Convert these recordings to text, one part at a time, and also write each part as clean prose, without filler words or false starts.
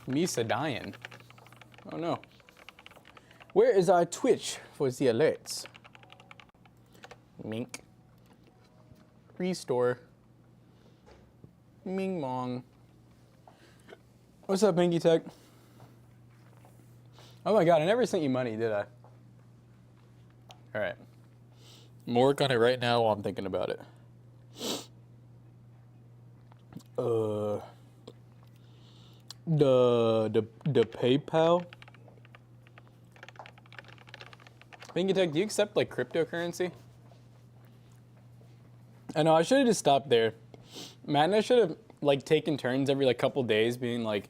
Misa dying. Oh no. Where is our Twitch for the alerts? Mink. Restore. Ming Mong. What's up, Pinky Tech? Oh my god, I never sent you money, did I? Alright. I'm gonna work on it right now while I'm thinking about it. The PayPal? Pinky Tech, do you accept like cryptocurrency? I know, I should have just stopped there. Matt and I should have like taken turns every like couple days being like,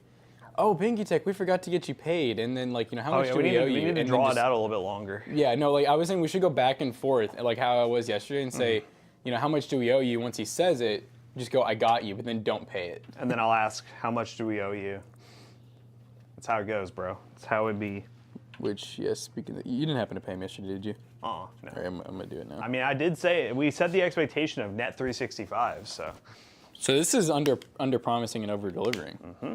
oh, Pinky Tech, we forgot to get you paid. And then like, you know, how much do we owe you? We need to draw it out a little bit longer. Yeah, no, like I was saying we should go back and forth like how I was yesterday and say, you know, how much do we owe you? Once he says it, just go, I got you, but then don't pay it. And then I'll ask, how much do we owe you? That's how it goes, bro. That's how it be. Which, yes, speaking of, you didn't happen to pay me yesterday, did you? No. All right, I'm going to do it now. I mean, I did say, we set the expectation of net 365, so. So this is under promising and over delivering. Mm-hmm.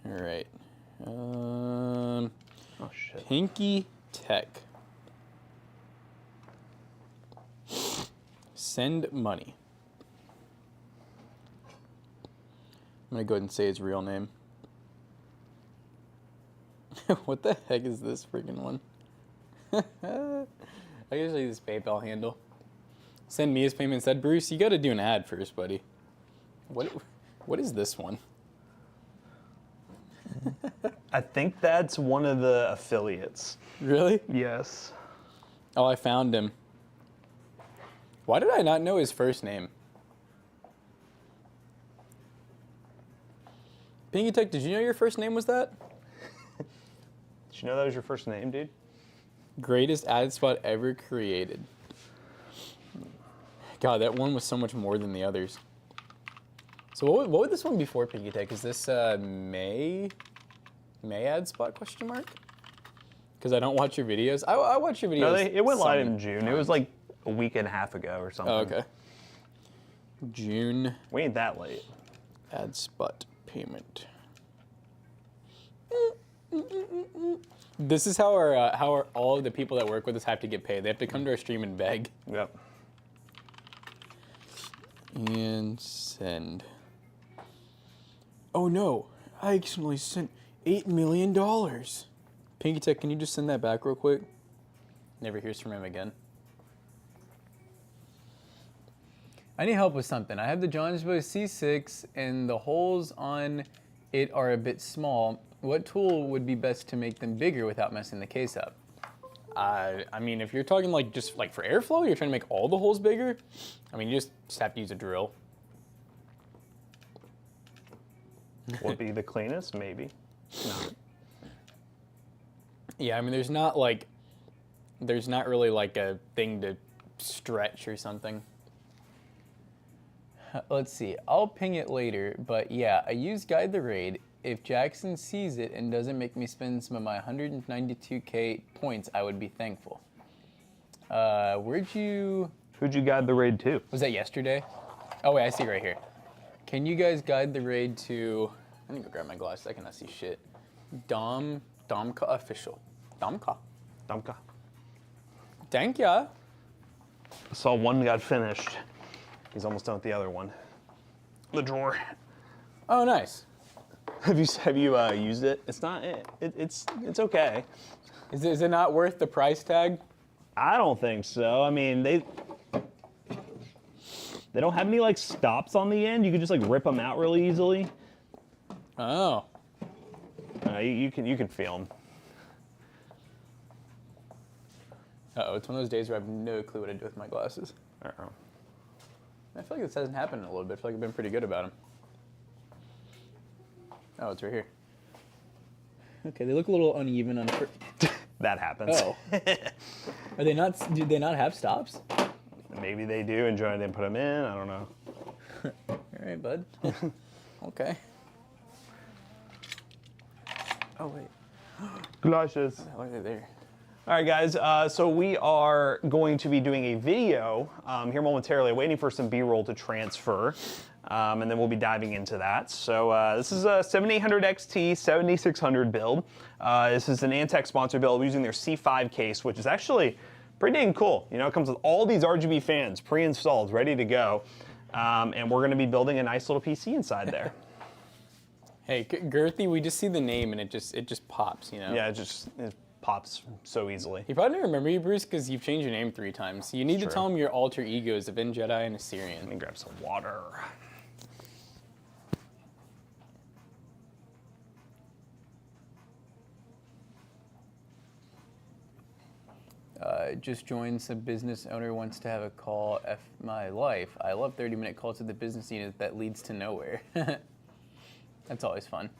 All right. Oh, shit. Pinky Tech. Send money. I'm going to go ahead and say his real name. What the heck is this freaking one? I usually use this PayPal handle. Send me his payment instead. Bruce, you got to do an ad first, buddy. What is this one? I think that's one of the affiliates. Really? Yes. Oh, I found him. Why did I not know his first name? Pinky Tech, did you know your first name was that? Did you know that was your first name, dude? Greatest ad spot ever created. God, that one was so much more than the others. So what would this one be for, Pinky Tech? Is this May ad spot, question mark? Because I don't watch your videos. I watch your videos. No, it went live in June. It was like a week and a half ago or something. Oh, okay. June. We ain't that late. Ad spot payment. This is how our all of the people that work with us have to get paid. They have to come to our stream and beg. Yep. And send. Oh no, I accidentally sent $8 million. Pinky Tech, can you just send that back real quick? Never hears from him again. I need help with something. I have the John's-Boy C6 and the holes on it are a bit small. What tool would be best to make them bigger without messing the case up? I mean, if you're talking like just like for airflow, you're trying to make all the holes bigger. I mean, you just have to use a drill. Would be the cleanest, maybe. No. Yeah, I mean, there's not really like a thing to stretch or something. Let's see, I'll ping it later, but yeah, I use Guide the Raid. If Jackson sees it and doesn't make me spend some of my 192k points, I would be thankful. Who'd you guide the raid to? Was that yesterday? Oh wait, I see it right here. Can you guys guide the raid to, I need to go grab my glasses, I cannot see shit. Domka official. Domka. Thank ya. I saw one got finished. He's almost done with the other one. The drawer. Oh, nice. Have you used it? It's not. It's okay. Is it not worth the price tag? I don't think so. I mean, they don't have any like stops on the end. You can just like rip them out really easily. Oh. You can feel them. Uh-oh, it's one of those days where I have no clue what to do with my glasses. Uh-oh. I feel like this hasn't happened in a little bit. I feel like I've been pretty good about them. Oh, it's right here. Okay, they look a little uneven on the That happens. Oh. Are they not, do they not have stops? Maybe they do and Johnny didn't put them in. I don't know. All right, bud. Okay. Oh, wait. Galoshes. Why are they there? All right, guys, so we are going to be doing a video here momentarily, waiting for some B-roll to transfer, and then we'll be diving into that. So this is a 7800 XT 7600 build. This is an Antec sponsored build using their C5 case, which is actually pretty dang cool. You know, it comes with all these RGB fans pre-installed, ready to go, and we're going to be building a nice little PC inside there. Hey, Girthy, we just see the name and it just pops, you know? Yeah, it pops so easily. He probably didn't remember you, Bruce, because you've changed your name 3 times. You need to True. tell him your alter egos of In Jedi and Assyrian. Let me grab some water. Just joined. Some business owner wants to have a call. F my life. I love 30-minute calls to the business unit that leads to nowhere. That's always fun.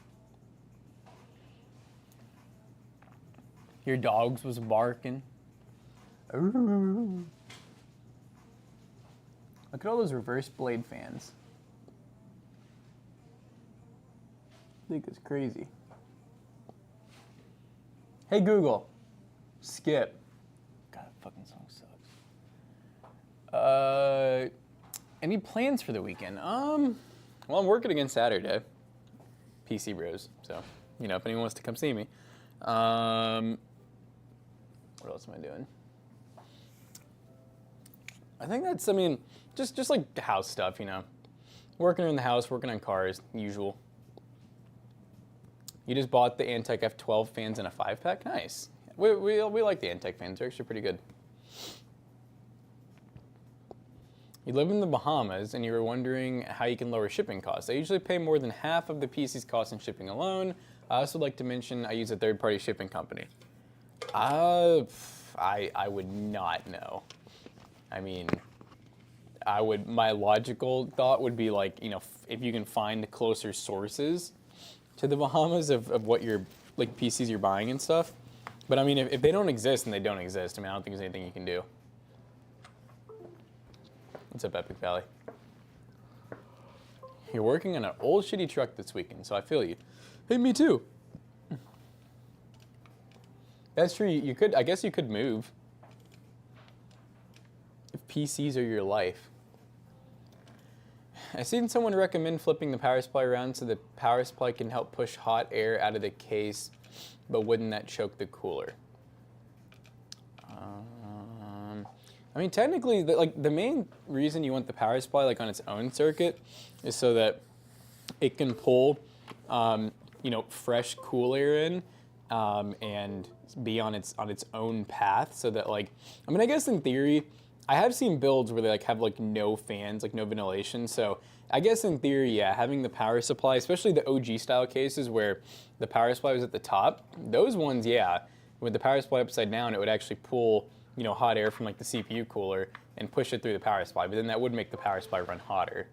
Your dogs was barking. Ooh. Look at all those reverse blade fans. I think it's crazy. Hey Google, skip. God, that fucking song sucks. Any plans for the weekend? Well, I'm working again Saturday. PC Bros. So, you know, if anyone wants to come see me. What else am I doing? I think that's, I mean, just like house stuff, you know. Working in the house, working on cars, usual. You just bought the Antec F12 fans in a 5-pack? Nice. We like the Antec fans. They're actually pretty good. You live in the Bahamas and you were wondering how you can lower shipping costs. I usually pay more than half of the PC's cost in shipping alone. I also like to mention I use a third-party shipping company. I would not know. I mean, my logical thought would be like, you know, if you can find closer sources to the Bahamas of what your like PCs you're buying and stuff. But I mean, if they don't exist, then they don't exist. I mean, I don't think there's anything you can do. What's up, Epic Valley? You're working on an old shitty truck this weekend, so I feel you. Hey, me too. That's true. You could, I guess you could move. If PCs are your life. I've seen someone recommend flipping the power supply around so the power supply can help push hot air out of the case, but wouldn't that choke the cooler? I mean, technically, the main reason you want the power supply like on its own circuit is so that it can pull, you know, fresh cool air in, and be on its own path. So that like, I mean, I guess in theory, I have seen builds where they like have like no fans, like no ventilation. So I guess in theory, yeah, having the power supply, especially the OG style cases where the power supply was at the top, those ones, yeah, with the power supply upside down, it would actually pull, you know, hot air from like the CPU cooler and push it through the power supply. But then that would make the power supply run hotter.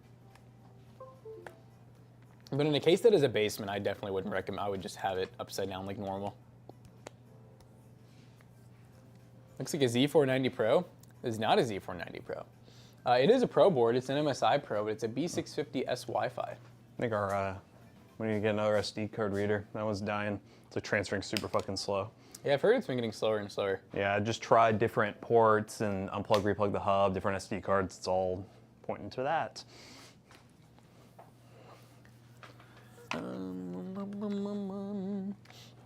But in a case that is a basement, I definitely wouldn't recommend. I would just have it upside down like normal. Looks like a Z490 Pro. It's not a Z490 Pro. It is a Pro board. It's an MSI Pro, but it's a B650S Wi-Fi. I think we need to get another SD card reader. That was dying. It's like transferring super fucking slow. Yeah, I've heard it's been getting slower and slower. Yeah, I just tried different ports and unplug, replug the hub, different SD cards. It's all pointing to that.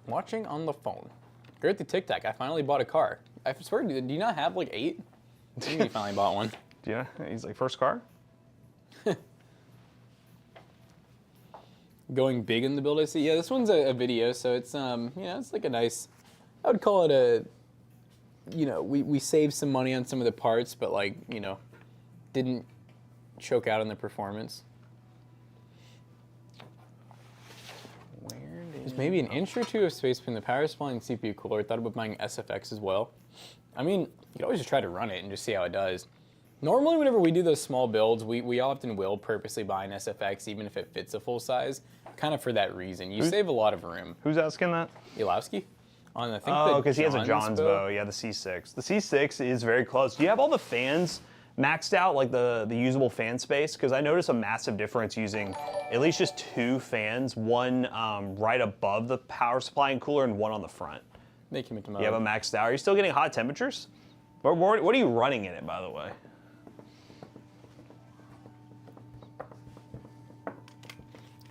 Watching on the phone. Great the Tic Tac. I finally bought a car. I swear, do you not have like 8? I think you finally bought one. Yeah, he's like, first car? Going big in the build, I see. Yeah, this one's a video, so it's you know, it's like a nice. I would call it a. You know, we saved some money on some of the parts, but like, you know, didn't choke out on the performance. There's maybe an inch or two of space between the power supply and CPU cooler. I thought about buying SFX as well. I mean, you could always just try to run it and just see how it does. Normally, whenever we do those small builds, we often will purposely buy an SFX, even if it fits a full size, kind of for that reason. You save a lot of room. Who's asking that? Ilowski? On, I think, because he has a Johns bow. Yeah, the C6. The C6 is very close. Do you have all the fans maxed out like the usable fan space, because I noticed a massive difference using at least just 2 fans, one right above the power supply and cooler and one on the front. They came into mode. You have a maxed out. Are you still getting hot temperatures? What are you running in it, by the way?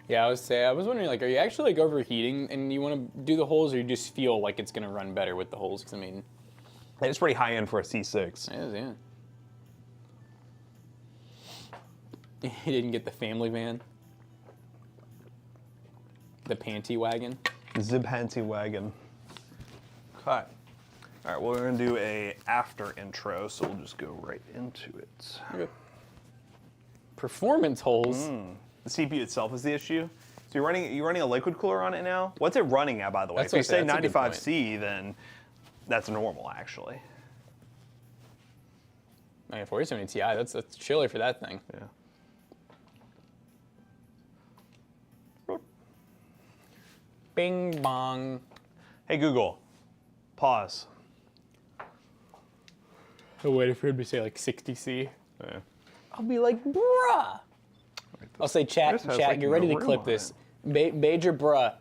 Yeah, I was wondering, like, are you actually like overheating and you want to do the holes, or you just feel like it's gonna run better with the holes? Because I mean, it's pretty high end for a C6. it is, yeah. He didn't get the family van, the panty wagon. The panty wagon. Okay. All right, well, we're gonna do a after intro, so we'll just go right into it. Okay. Performance holes. The CPU itself is the issue. So you're running a liquid cooler on it now? What's it running at, by the way? That's if you what I say said, that's a good 95C, then that's normal, actually. 4070 Ti. That's chilly for that thing. Yeah. Bing bong. Hey Google, pause. Oh, wait for him to say like 60C. Yeah. I'll be like, bruh. I'll say, chat, has, chat, like, get ready no to room clip on this. Major bruh,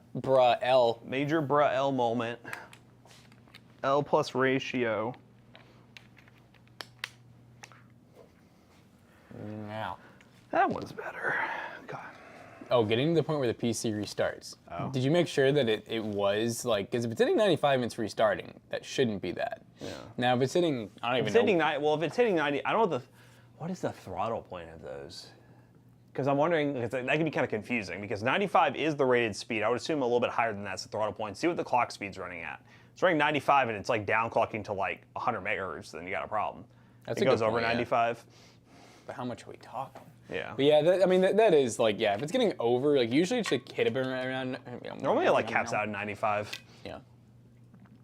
L. Major bruh L moment. L plus ratio. Now. That one's better. God. Oh, getting to the point where the PC restarts. Oh. Did you make sure that it was like, because if it's hitting 95 and it's restarting, that shouldn't be that. Yeah. Now, if it's hitting, I don't even It's know. hitting 90, well, if it's hitting 90, I don't know what is the throttle point of those? Because I'm wondering, that can be kind of confusing, because 95 is the rated speed. I would assume a little bit higher than that's the throttle point. See what the clock speed's running at. It's running 95 and it's like down clocking to like 100 megahertz, then you got a problem. That's it a good goes over point, yeah. 95. But how much are we talking? Yeah. But yeah, that is like, yeah, if it's getting over, like usually it's like hit it around. Normally it like caps out at 95. Yeah.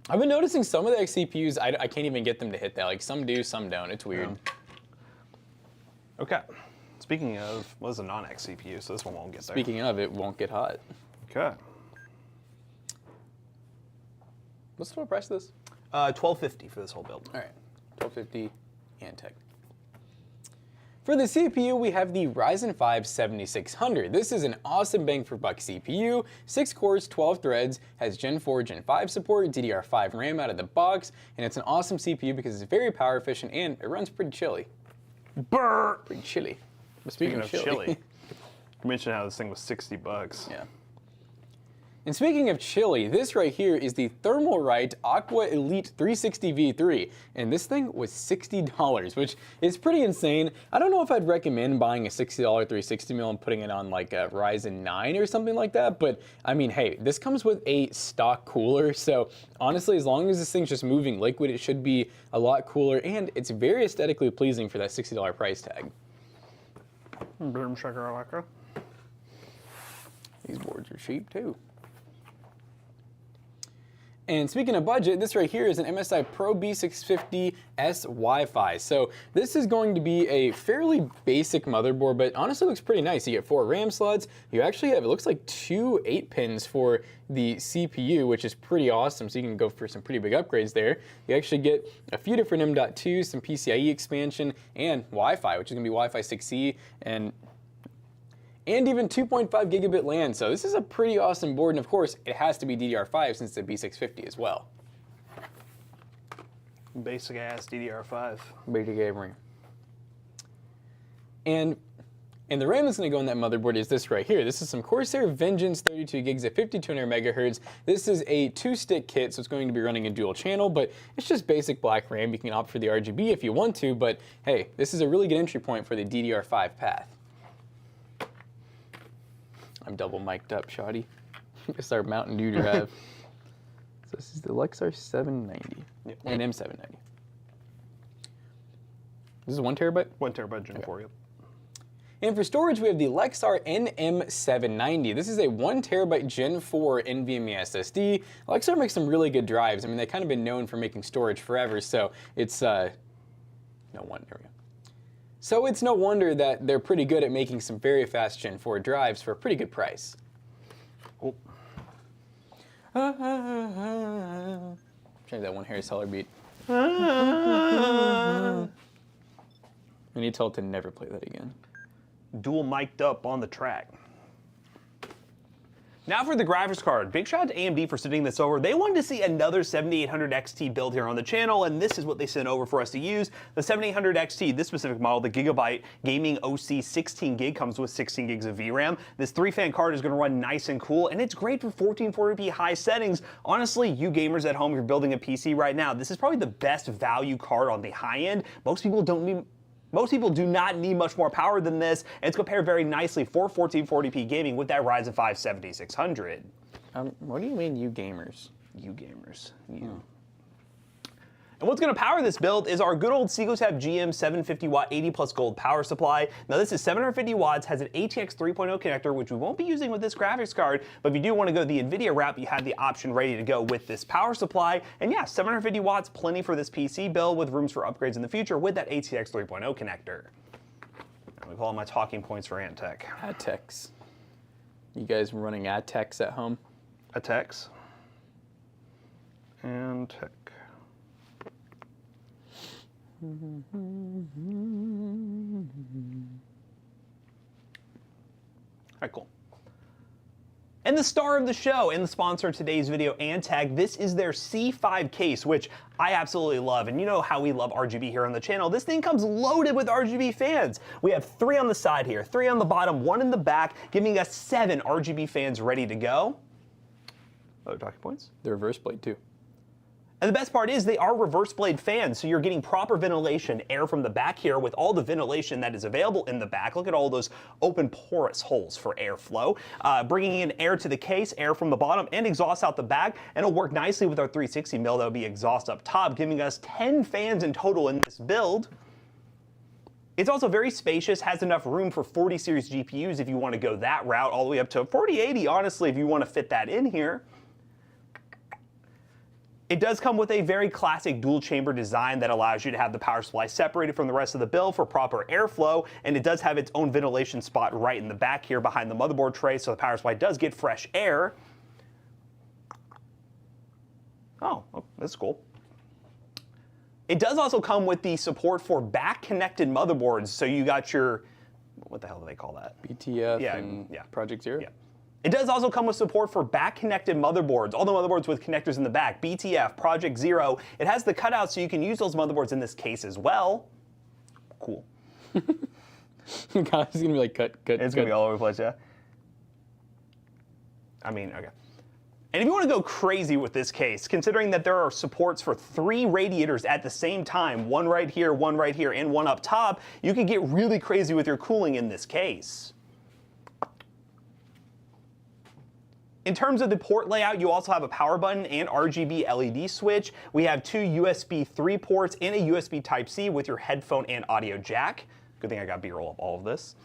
I've been noticing some of the XCPUs, I can't even get them to hit that. Like some do, some don't. It's weird. Okay. Speaking of, what is a non-X CPU, so this one won't get there. Speaking of, it won't get hot. Okay. What's the total price of this? $1250 for this whole build. All right, 1250 Antec. For the CPU, we have the Ryzen 5 7600. This is an awesome bang for buck CPU, 6 cores, 12 threads, has Gen 4, Gen 5 support, DDR5 RAM out of the box, and it's an awesome CPU because it's very power efficient and it runs pretty chilly. Brr! Pretty chilly. But Speaking of chili, you mentioned how this thing was $60. Yeah. And speaking of chili, this right here is the Thermalright Aqua Elite 360 V3, and this thing was $60, which is pretty insane. I don't know if I'd recommend buying a $60 360 and putting it on like a Ryzen 9 or something like that, but I mean, hey, this comes with a stock cooler, so honestly, as long as this thing's just moving liquid, it should be a lot cooler, and it's very aesthetically pleasing for that $60 price tag. Boom shakalaka. These boards are cheap too. And speaking of budget, this right here is an MSI Pro B650S Wi-Fi. So this is going to be a fairly basic motherboard, but honestly looks pretty nice. You get 4 RAM slots. You actually have, it looks like 2 8-pins for the CPU, which is pretty awesome. So you can go for some pretty big upgrades there. You actually get a few different M.2s, some PCIe expansion, and Wi-Fi, which is gonna be Wi-Fi 6E, and even 2.5 gigabit LAN, so this is a pretty awesome board, and of course, it has to be DDR5 since it's a B650 as well. Basic ass DDR5. Basic gaming. And the RAM that's going to go on that motherboard is this right here. This is some Corsair Vengeance 32 gigs at 5200 megahertz. This is a 2-stick kit, so it's going to be running a dual channel, but it's just basic black RAM. You can opt for the RGB if you want to, but hey, this is a really good entry point for the DDR5 path. I'm double mic'd up, shoddy. It's our Mountain Dew drive. So this is the Lexar 790 and M790. This is 1 terabyte? 1 terabyte Gen 4, yep. And for storage, we have the Lexar NM790. This is a 1 terabyte Gen 4 NVMe SSD. Lexar makes some really good drives. I mean, they've kind of been known for making storage forever, so it's, no wonder. There we go. So it's no wonder that they're pretty good at making some very fast Gen 4 drives for a pretty good price. Cool. Try that one Harry Seller beat. I need to tell it to never play that again. Dual mic'd up on the track. Now for the graphics card. Big shout out to AMD for sending this over. They wanted to see another 7800 XT build here on the channel, and this is what they sent over for us to use. The 7800 XT, this specific model, the Gigabyte Gaming OC 16 gig, comes with 16 gigs of VRAM. This 3-fan card is going to run nice and cool, and it's great for 1440p high settings. Honestly, you gamers at home, if you're building a PC right now, this is probably the best value card on the high end. Most people do not need much more power than this, and it's compared very nicely for 1440p gaming with that Ryzen 5 7600. What do you mean, you gamers? You gamers. You. And what's going to power this build is our good old Seagate GM 750 watt 80 plus gold power supply. Now this is 750 watts, has an ATX 3.0 connector, which we won't be using with this graphics card, but if you do want to go the NVIDIA route, you have the option ready to go with this power supply. And yeah, 750 watts, plenty for this PC build with rooms for upgrades in the future with that ATX 3.0 connector. We call my talking points for Antec. ATEX. You guys running ATEX at home? ATEX. Antec. All right, cool. And the star of the show and the sponsor of today's video, Antec, this is their C5 case, which I absolutely love. And you know how we love RGB here on the channel. This thing comes loaded with RGB fans. We have 3 on the side here, 3 on the bottom, 1 in the back, giving us 7 RGB fans ready to go. Other talking points? The reverse blade too. And the best part is they are reverse blade fans, so you're getting proper ventilation, air from the back here with all the ventilation that is available in the back. Look at all those open porous holes for airflow. Bringing in air to the case, air from the bottom, and exhaust out the back, and it'll work nicely with our 360 mil. That'll be exhaust up top, giving us 10 fans in total in this build. It's also very spacious, has enough room for 40 series GPUs if you want to go that route, all the way up to 4080, honestly, if you want to fit that in here. It does come with a very classic dual chamber design that allows you to have the power supply separated from the rest of the build for proper airflow, and it does have its own ventilation spot right in the back here behind the motherboard tray, so the power supply does get fresh air. Oh, that's cool. It does also come with the support for back-connected motherboards, so you got your, what the hell do they call that? BTF and Project Zero? Yeah. It does also come with support for back-connected motherboards, all the motherboards with connectors in the back, BTF, Project Zero. It has the cutouts so you can use those motherboards in this case as well. Cool. God, it's gonna be like cut. It's gonna be all over the place, yeah? I mean, okay. And if you want to go crazy with this case, considering that there are supports for 3 radiators at the same time, one right here, and one up top, you could get really crazy with your cooling in this case. In terms of the port layout, you also have a power button and RGB LED switch. We have 2 USB 3 ports and a USB Type-C with your headphone and audio jack. Good thing I got B-roll of all of this.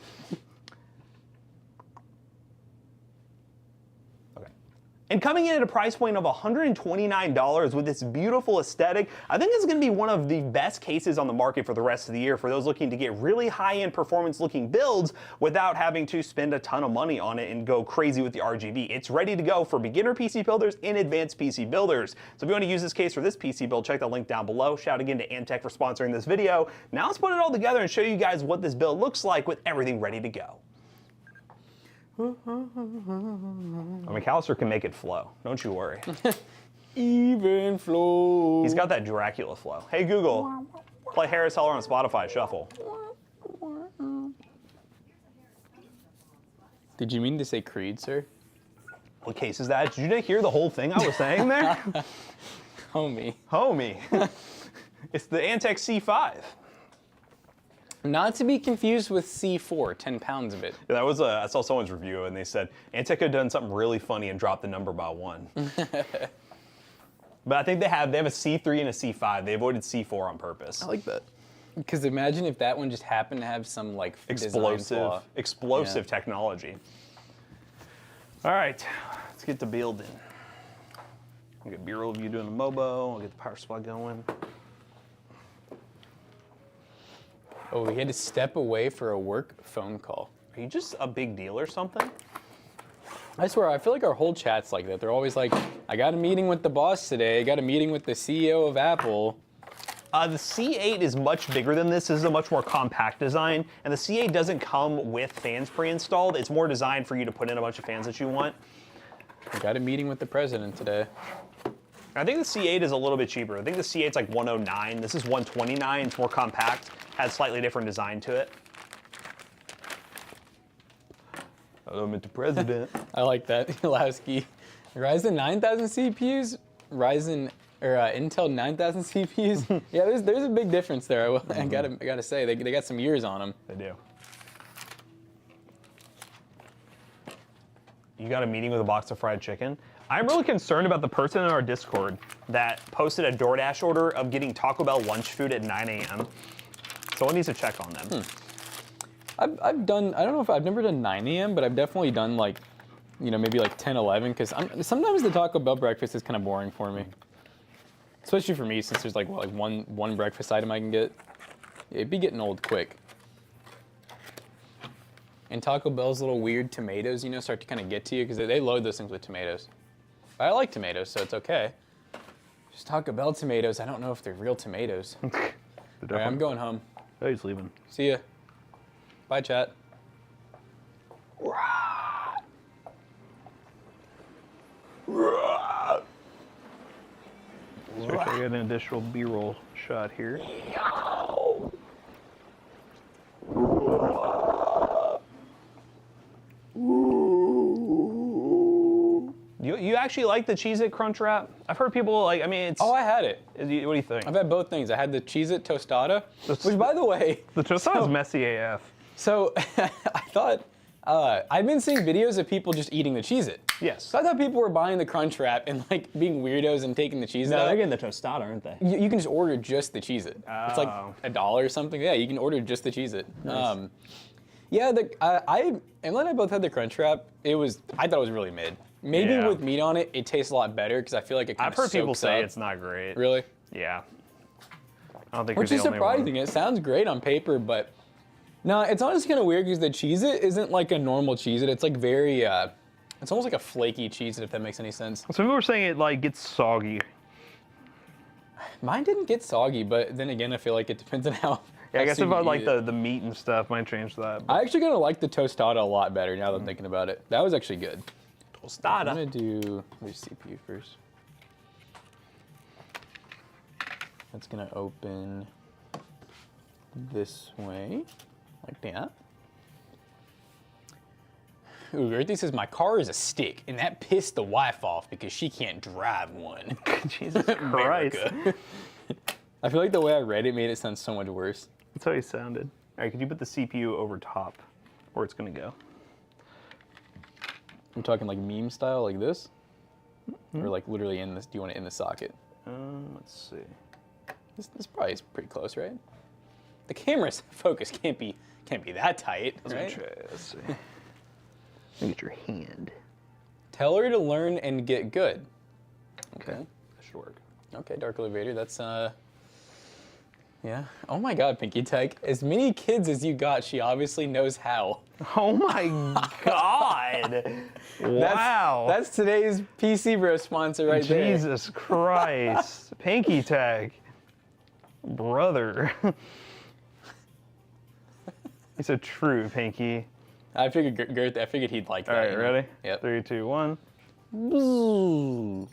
And coming in at a price point of $129 with this beautiful aesthetic, I think this is going to be one of the best cases on the market for the rest of the year for those looking to get really high-end performance-looking builds without having to spend a ton of money on it and go crazy with the RGB. It's ready to go for beginner PC builders and advanced PC builders. So if you want to use this case for this PC build, check the link down below. Shout again to Antec for sponsoring this video. Now let's put it all together and show you guys what this build looks like with everything ready to go. McAllister can make it flow. Don't you worry. Even flow. He's got that Dracula flow. Hey Google, play Harris Heller on Spotify Shuffle. Did you mean to say Creed, sir? What case is that? Did you not hear the whole thing I was saying there? Homie. Homie. It's the Antec C5. Not to be confused with C4, 10 pounds of it. Yeah, that was I saw someone's review and they said Antec had done something really funny and dropped the number by 1. But I think they have a C3 and a C5. They avoided C4 on purpose. I like that. Because imagine if that one just happened to have some like explosive technology. All right, let's get to building. I'll get B-roll of you doing the MOBO. I'll get the power supply going. Oh, we had to step away for a work phone call. Are you just a big deal or something? I swear, I feel like our whole chat's like that. They're always like, I got a meeting with the boss today. I got a meeting with the CEO of Apple. The C8 is much bigger than this. This is a much more compact design, and the C8 doesn't come with fans pre-installed. It's more designed for you to put in a bunch of fans that you want. I got a meeting with the president today. I think the C8 is a little bit cheaper. I think the C8's like 109. This is 129. It's more compact, has slightly different design to it. Hello, Mr. President. I like that, Lasky. Ryzen 9000 CPUs, Intel 9000 CPUs. Yeah, there's a big difference there. I gotta say, they got some years on them. They do. You got a meeting with a box of fried chicken? I'm really concerned about the person in our Discord that posted a DoorDash order of getting Taco Bell lunch food at 9 a.m. Someone needs to check on them. I've done, I don't know if I've never done 9 a.m., but I've definitely done like, you know, maybe like 10, 11, because sometimes the Taco Bell breakfast is kind of boring for me. Especially for me, since there's like, what, like one breakfast item I can get. It'd be getting old quick. And Taco Bell's little weird tomatoes, you know, start to kind of get to you, because they load those things with tomatoes. But I like tomatoes, so it's okay. Just Taco Bell tomatoes, I don't know if they're real tomatoes. All right, I'm going home. Oh, he's leaving. See ya. Bye, chat. So I get an additional B-roll shot here. You actually like the Cheez-It Crunch Wrap? I've heard people like, I mean, it's... Oh, I had it. What do you think? I've had both things. I had the Cheez-It Tostada, which, by the way... The Tostada's messy AF. So, I thought... I've been seeing videos of people just eating the Cheez-It. Yes. So I thought people were buying the Crunch Wrap and like being weirdos and taking the Cheez-It out. they're getting the tostada, aren't they? You can just order just the Cheez-It. It's like Oh. $1 or something. Yeah, you can order just the Cheez-It. Nice. Yeah, Emily and I both had the Crunch Wrap. I thought it was really mid. Maybe Yeah. with meat on it, it tastes a lot better because I feel like it kind I've of heard people say up. it's not great. Really? Yeah. I don't think Which you're is the only surprising. one. It sounds great on paper, but no, it's honestly kind of weird because the Cheez-It isn't like a normal Cheez-It. It's like very, it's almost like a flaky Cheez-It, if that makes any sense. Some people are saying it like gets soggy. Mine didn't get soggy, but then again, I feel like it depends on how. Yeah, I guess soon if I you like eat it. the meat and stuff, might change that. I actually kind of like the tostada a lot better now that I'm thinking about it. That was actually good. I'm Tostada. gonna do the CPU first. That's gonna open this way, like that. Ooh, Gertie says my car is a stick, and that pissed the wife off because she can't drive one. Jesus Christ. America. I feel like the way I read it made it sound so much worse. That's how he sounded. All right, could you put the CPU over top where it's gonna go? I'm talking like meme style, like this, or like literally in this. Do you want it in the socket? Let's see. This probably is pretty close, right? The camera's focus can't be that tight, right? Let's see. Look at your hand. Tell her to learn and get good. Okay. That should work. Okay, Dark Elevator, that's yeah. Oh my God, Pinky Tech. As many kids as you got, she obviously knows how. Oh my God! Wow. That's today's PC Bro sponsor right there. Jesus Christ. Pinky Tech. Brother. It's a true Pinky. I figured I figured he'd like that. All right, you know? ready? Yep. 3, 2, 1. Bzzz.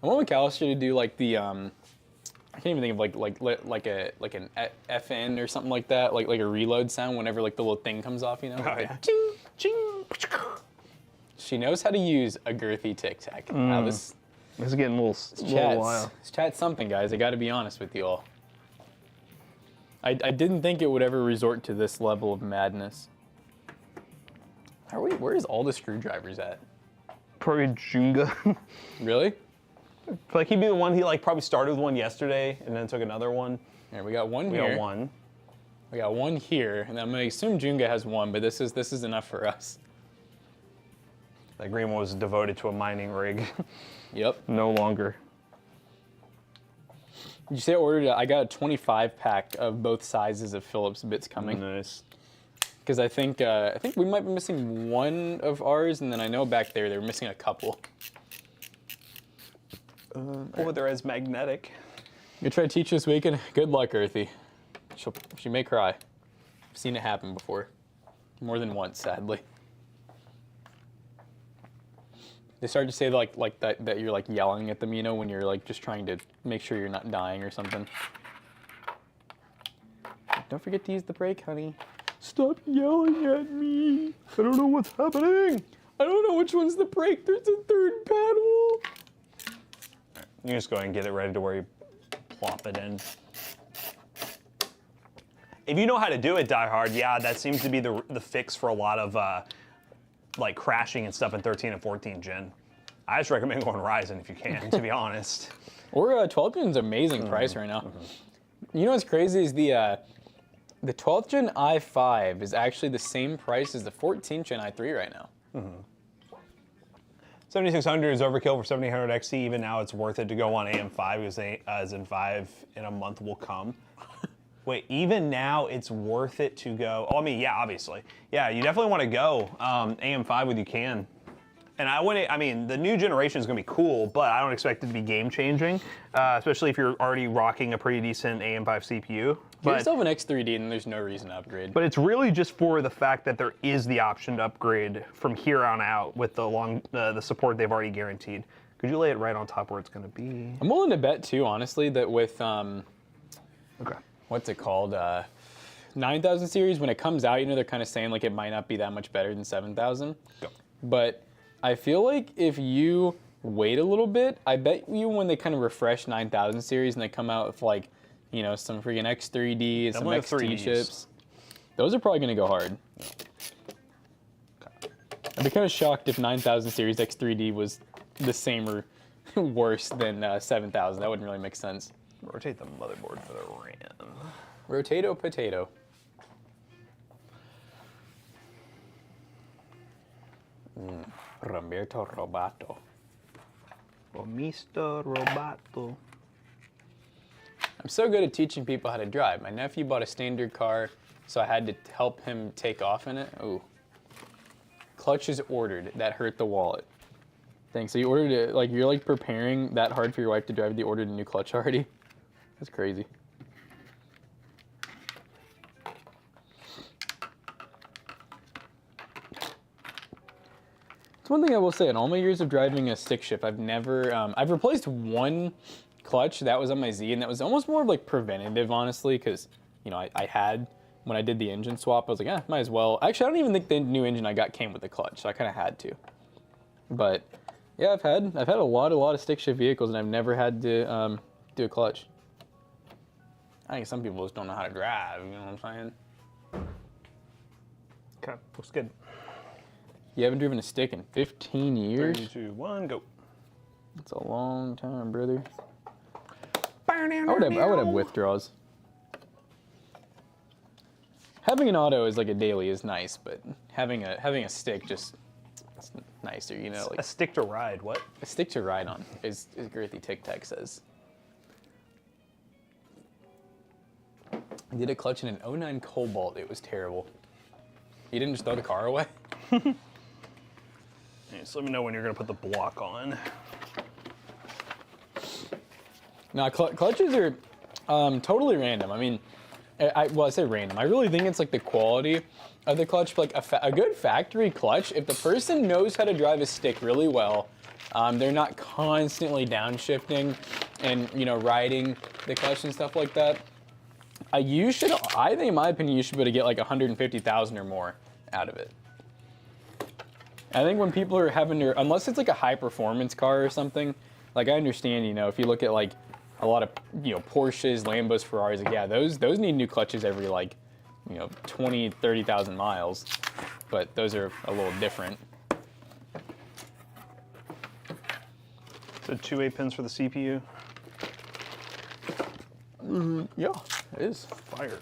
I want McAllister to do like the I can't even think of like an FN or something like that, like a reload sound whenever like the little thing comes off, you know? Like yeah. Ching, ching. She knows how to use a girthy Tic Tac. Now This is getting a little wild. This chat's something, guys. I got to be honest with you all. I didn't think it would ever resort to this level of madness. Where is all the screwdrivers at? Probably Junga. Really? Like he'd be the one, he like probably started with one yesterday and then took another one. Here, we got one We here. got one. We got one here, and I'm gonna assume Junga has one, but this is enough for us. That green one was devoted to a mining rig. Yep. No longer. Did you say I got a 25 pack of both sizes of Philips bits coming? Nice. Because I think we might be missing one of ours, and then I know back there they were missing a couple. Oh, they're as magnetic. You try to teach this weekend? Good luck, Earthy. She may cry. I've seen it happen before. More than once, sadly. They start to say like that you're like yelling at them, you know, when you're like just trying to make sure you're not dying or something. Don't forget to use the brake, honey. Stop yelling at me. I don't know what's happening. I don't know which one's the brake. There's a third pedal. You just go ahead and get it ready to where you plop it in. If you know how to do it, Die Hard, yeah, that seems to be the fix for a lot of like crashing and stuff in 13 and 14 gen. I just recommend going Ryzen if you can, to be honest. Or 12 gen's amazing price right now. You know what's crazy is the 12th gen i5 is actually the same price as the 14th gen i3 right now. 7600 is overkill for 7800 XT. Even now, it's worth it to go on AM5 because Zen 5 in a month will come. Wait, even now it's worth it to go. Oh, I mean, yeah, obviously. Yeah, you definitely want to go AM5 when you can. And I mean, the new generation is going to be cool, but I don't expect it to be game changing, especially if you're already rocking a pretty decent AM5 CPU. Give yourself an X3D and there's no reason to upgrade. But it's really just for the fact that there is the option to upgrade from here on out with the support they've already guaranteed. Could you lay it right on top where it's going to be? I'm willing to bet too, honestly, that with Okay. What's it called? 9000 series, when it comes out, you know, they're kind of saying like it might not be that much better than 7000. Go. But I feel like if you wait a little bit, I bet you when they kind of refresh 9000 series and they come out with like, you know, some freaking X3D and some XT chips, those are probably going to go hard. Okay. I'd be kind of shocked if 9000 series X3D was the same or worse than 7000. That wouldn't really make sense. Rotate the motherboard for the RAM. Rotato potato. Roberto Robato. Mr. Robato. I'm so good at teaching people how to drive. My nephew bought a standard car, so I had to help him take off in it. Ooh. Clutch is ordered. That hurt the wallet. Thanks. So you ordered it, like you're like preparing that hard for your wife to drive. They ordered a new clutch already. That's crazy. It's one thing I will say, in all my years of driving a stick shift, I've never, I've replaced one clutch that was on my Z, and that was almost more of like preventative, honestly, because, you know, I had, when I did the engine swap, I was like, might as well. Actually, I don't even think the new engine I got came with the clutch, so I kind of had to. But yeah, I've had a lot of stick shift vehicles, and I've never had to do a clutch. I think some people just don't know how to drive, you know what I'm saying? Okay, looks good. You haven't driven a stick in 15 years? 3, 2, 1, go. That's a long time, brother. I would have withdraws. Having an auto is like a daily is nice, but having a stick just it's nicer, you know. Like a stick to ride, what? A stick to ride on, as Girthy Tic Tac says. I did a clutch in an 09 Cobalt. It was terrible. You didn't just throw the car away? Okay, so let me know when you're going to put the block on. No, clutches are totally random. I mean, I say random. I really think it's like the quality of the clutch. Like a good factory clutch, if the person knows how to drive a stick really well, they're not constantly downshifting and, you know, riding the clutch and stuff like that. I think, in my opinion, you should be able to get like 150,000 or more out of it. I think when people are having to, unless it's like a high performance car or something, like I understand, you know, if you look at like a lot of, you know, Porsches, Lambos, Ferraris, like, yeah, those need new clutches every like, you know, 20, 30,000 miles, but those are a little different. So 2 8-pins for the CPU. Yeah, it is. Fire.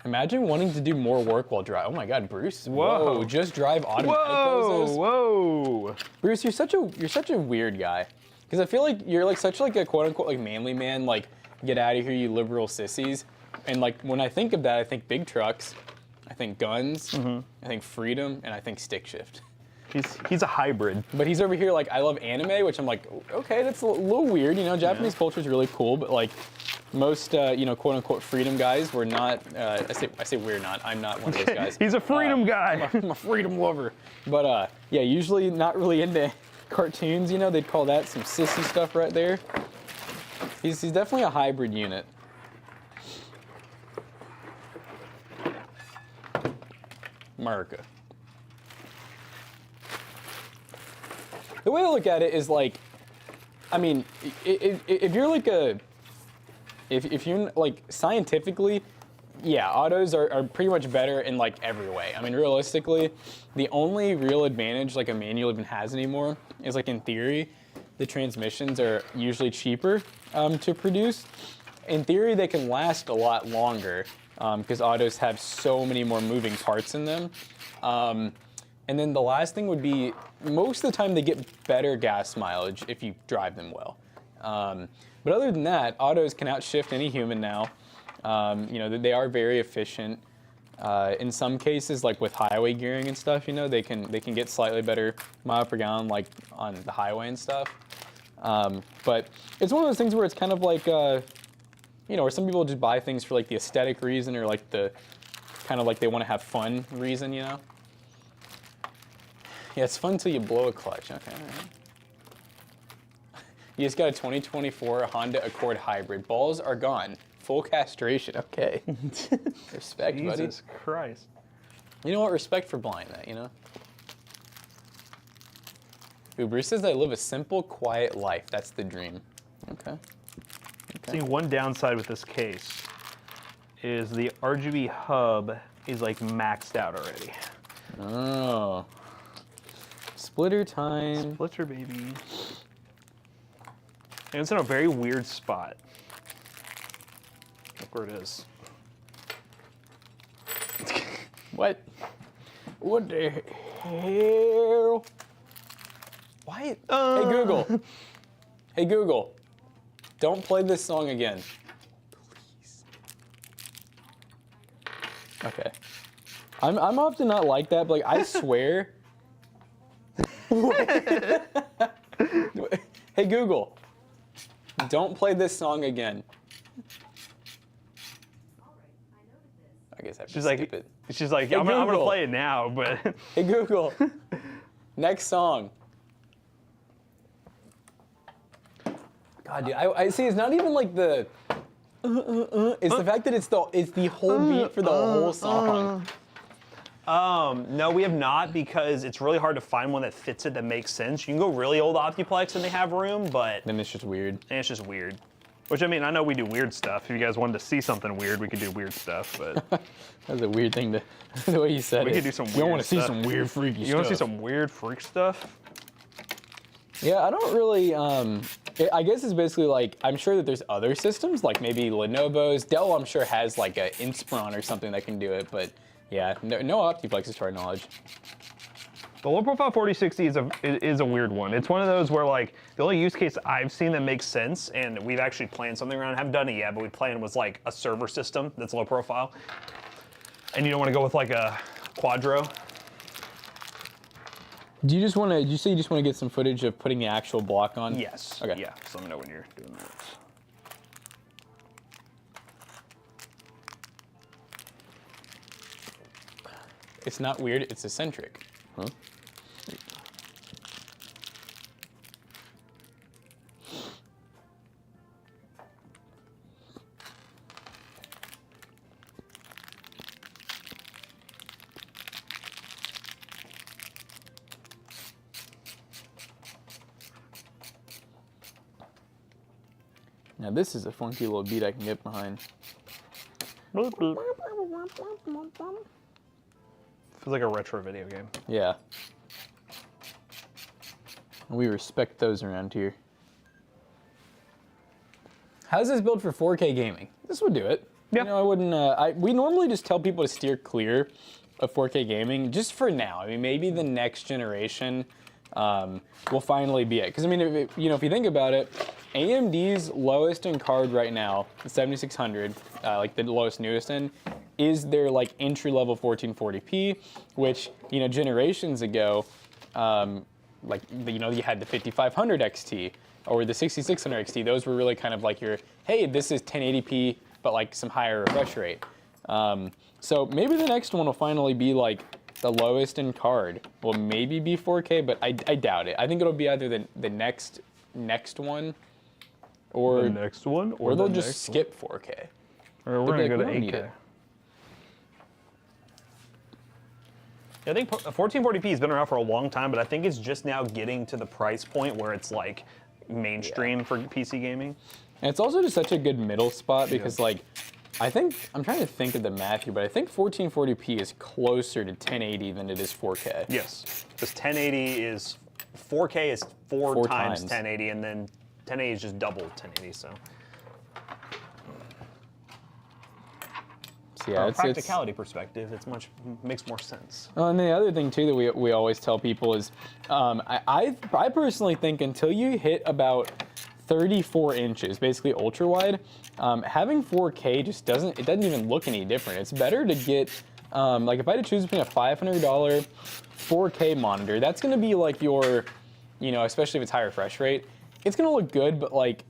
Imagine wanting to do more work while driving. Oh my God, Bruce! Whoa. Whoa, just drive automatic. Whoa! Whoa! Bruce, you're such a weird guy. Because I feel like you're like such like a quote unquote like manly man. Like, get out of here, you liberal sissies. And like when I think of that, I think big trucks, I think guns, I think freedom, and I think stick shift. He's a hybrid. But he's over here like, I love anime, which I'm like, okay, that's a little weird. You know, Japanese culture is really cool, but like most, you know, quote unquote freedom guys were not. I say we're not. I'm not one of those guys. He's a freedom guy. I'm a freedom lover. But yeah, usually not really into cartoons. You know, they'd call that some sissy stuff right there. He's definitely a hybrid unit. America. The way I look at it is like, I mean, if you're like if you're like scientifically, yeah, autos are pretty much better in like every way. I mean, realistically, the only real advantage like a manual even has anymore is like in theory, the transmissions are usually cheaper to produce. In theory, they can last a lot longer because autos have so many more moving parts in them. And then the last thing would be, most of the time they get better gas mileage if you drive them well. But other than that, autos can outshift any human now. You know, they are very efficient. In some cases, like with highway gearing and stuff, you know, they can get slightly better mile per gallon, like on the highway and stuff. But it's one of those things where it's kind of like, you know, where some people just buy things for like the aesthetic reason or like the kind of like they want to have fun reason, you know. Yeah, it's fun until you blow a clutch. Okay, all right. You just got a 2024 Honda Accord Hybrid. Balls are gone. Full castration. Okay. Respect, buddy. Jesus Christ. You know what? Respect for buying that, you know? Ooh, Bruce says I live a simple, quiet life. That's the dream. Okay. See, one downside with this case is the RGB hub is like maxed out already. Oh. Splitter time. Splitter, baby. And it's in a very weird spot. Look where it is. What? What the hell? Why? Hey Google. Hey Google. Don't play this song again. Please. Okay. I'm often not like that, but like I swear. Hey Google. Don't play this song again. I guess I have to skip it. She's like, Hey, I'm gonna Google. play it now, but Hey Google. Next song. God, dude, I see. It's not even like the. It's the fact that it's the whole beat for the whole song. no, we have not, because it's really hard to find one that fits it that makes sense. You can go really old Optiplex and they have room, but Then it's just weird. and it's just weird. Which, I mean, I know we do weird stuff. If you guys wanted to see something weird, we could do weird stuff, but That's a weird thing to. The way you said it. we could do some You weird want to see stuff. some weird freaky stuff. You want to see some weird freak stuff? Yeah, I don't really. I guess it's basically like I'm sure that there's other systems like maybe Lenovo's. Dell, I'm sure has like a Inspiron or something that can do it, but yeah, no Optiplexes to our knowledge. The low profile 4060 is a weird one. It's one of those where like the only use case I've seen that makes sense, and we've actually planned something around. I haven't done it yet, but we planned was like a server system that's low profile, and you don't want to go with like a Quadro. Do you just want to? You say you just want to get some footage of putting the actual block on? Yes. Okay. Yeah. So let me know when you're doing that. It's not weird. It's eccentric. Huh? Now this is a funky little beat I can get behind. Feels like a retro video game. Yeah. We respect those around here. How's this build for 4K gaming? This would do it. Yeah. You know, I wouldn't. We normally just tell people to steer clear of 4K gaming just for now. I mean, maybe the next generation will finally be it. Because I mean, if you think about it, AMD's lowest end card right now, the 7600, like the lowest newest end, is their like entry-level 1440p, which, you know, generations ago, like, you know, you had the 5500 XT or the 6600 XT. Those were really kind of like your, hey, this is 1080p, but like some higher refresh rate. So maybe the next one will finally be like the lowest end card. Will maybe be 4K, but I doubt it. I think it'll be either the next one, or The next one, or they'll just skip 4K. Or we're gonna go to "We don't need 8K. it." I think 1440p has been around for a long time, but I think it's just now getting to the price point where it's like mainstream for PC gaming. And it's also just such a good middle spot because like, I think, I'm trying to think of the math here, but I think 1440p is closer to 1080 than it is 4K. Yes, because 1080 is, 4K is four times 1080, and then 1080 is just double 1080, so. So yeah, From a it's practicality perspective, it's makes more sense. And then the other thing too that we always tell people is, I personally think until you hit about 34 inches, basically ultra wide, having 4K just doesn't even look any different. It's better to get, like if I had to choose between a $500 4K monitor, that's gonna be like your, you know, especially if it's high refresh rate, it's gonna look good, but like,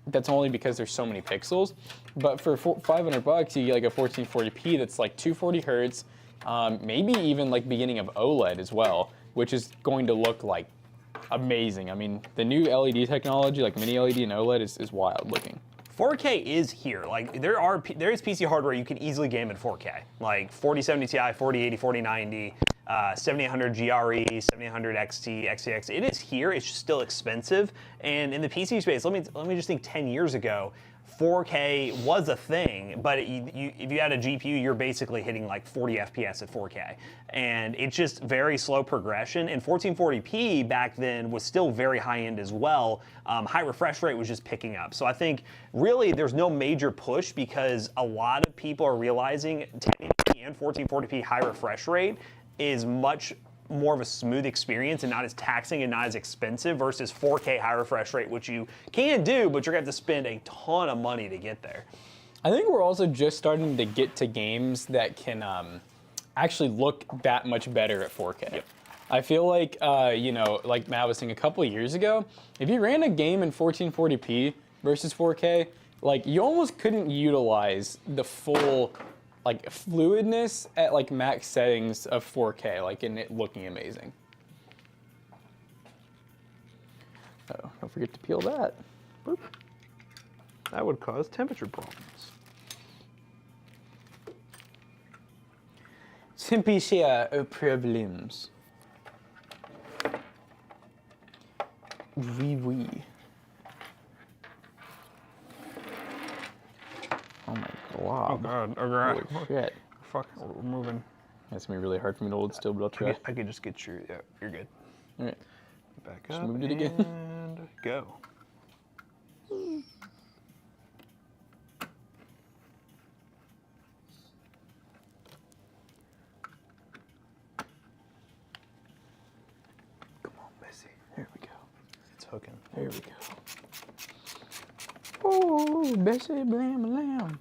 that's only because there's so many pixels. But for $500, you get like a 1440p that's like 240 hertz, maybe even like beginning of OLED as well, which is going to look like amazing. I mean, the new LED technology, like mini LED and OLED, is wild looking. 4K is here. Like there is PC hardware you can easily game at 4K, like 4070 Ti, 4080, 4090. 7800 GRE, 7800 XT, XTX. It is here. It's just still expensive. And in the PC space, let me just think 10 years ago, 4K was a thing, but if you had a GPU, you're basically hitting like 40 FPS at 4K. And it's just very slow progression. And 1440p back then was still very high end as well. High refresh rate was just picking up. So I think really there's no major push because a lot of people are realizing 1080p and 1440p high refresh rate is much more of a smooth experience and not as taxing and not as expensive versus 4K high refresh rate, which you can do, but you're gonna have to spend a ton of money to get there. I think we're also just starting to get to games that can actually look that much better at 4K. Yep. I feel like, you know, like Matt was saying a couple of years ago, if you ran a game in 1440p versus 4K, like you almost couldn't utilize the full like fluidness at like max settings of 4K, like in it looking amazing. Oh, don't forget to peel that. Boop. That would cause temperature problems. Temperature problems. Oui. Oh my god. Oh god. Oh god. Holy shit. Fuck, we're moving. That's gonna be really hard for me to hold still, but I'll try. I could just get your, yeah, you're good. All right. Back Just up moved it again. and go. Come on, Bessie. Here we go. It's hooking. Here we go. Oh, Bessie, blam, blam.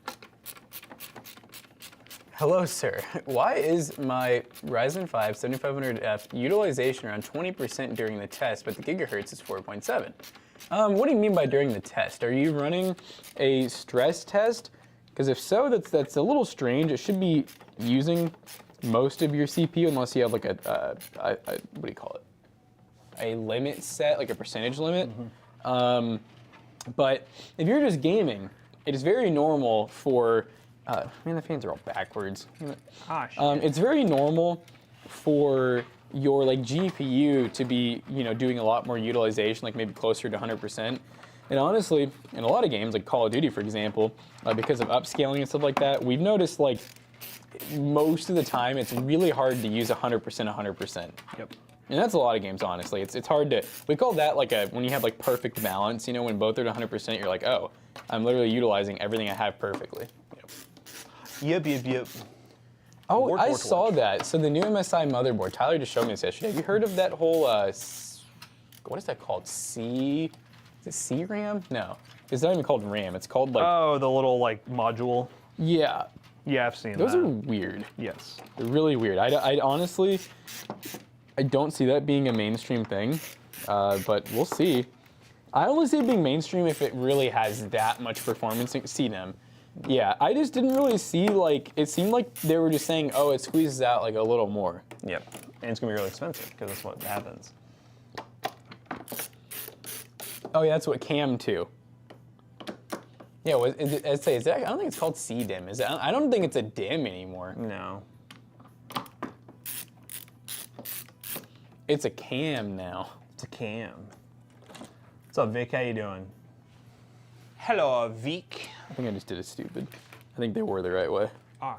Hello, sir. Why is my Ryzen 5 7500F utilization around 20% during the test, but the gigahertz is 4.7? What do you mean by during the test? Are you running a stress test? Because if so, that's a little strange. It should be using most of your CPU unless you have like a what do you call it? A limit set, like a percentage limit. But if you're just gaming, it is very normal for, man, the fans are all backwards. Ah, shit. It's very normal for your like GPU to be, you know, doing a lot more utilization, like maybe closer to 100%. And honestly, in a lot of games, like Call of Duty, for example, because of upscaling and stuff like that, we've noticed like most of the time it's really hard to use 100%. Yep. And that's a lot of games, honestly. It's hard to, we call that like when you have like perfect balance, you know, when both are at 100%, you're like, oh, I'm literally utilizing everything I have perfectly. Yep. Oh, I Torch. saw that. So the new MSI motherboard, Tyler just showed me this yesterday. Have you heard of that whole, what is that called? Is it CRAM? No. It's not even called RAM. It's called like. Oh, the little like module. Yeah. Yeah, I've seen Those that. are weird. Yes. They're really weird. I honestly, I don't see that being a mainstream thing, but we'll see. I only see it being mainstream if it really has that much performance. See them. Yeah, I just didn't really see, like, it seemed like they were just saying, oh, it squeezes out like a little more. Yep. And it's gonna be really expensive because that's what happens. Oh yeah, that's what CAM too. Yeah, I'd say, I don't think it's called CDIM. Is it? I don't think it's a DIM anymore. No. It's a CAM now. It's a cam. What's up, Vic? How you doing? Hello, Vic. I think I just did it stupid. I think they were the right way. Ah.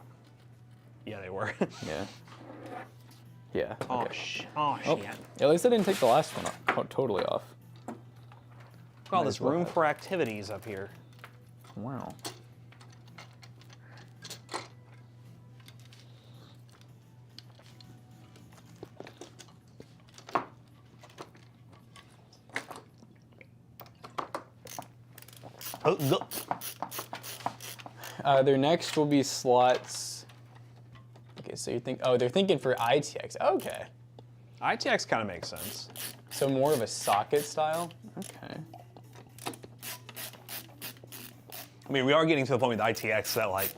Yeah, they were. Yeah. Yeah. Oh, Okay. oh, Oh, shit. at least I didn't take the last one off, totally off. Look at all Might this as well room have. for activities up here. Wow. Oh, look. Their next will be slots. Okay, so you think, oh, they're thinking for ITX. Okay. ITX kind of makes sense. So more of a socket style? Okay. I mean, we are getting to the point with ITX that, like,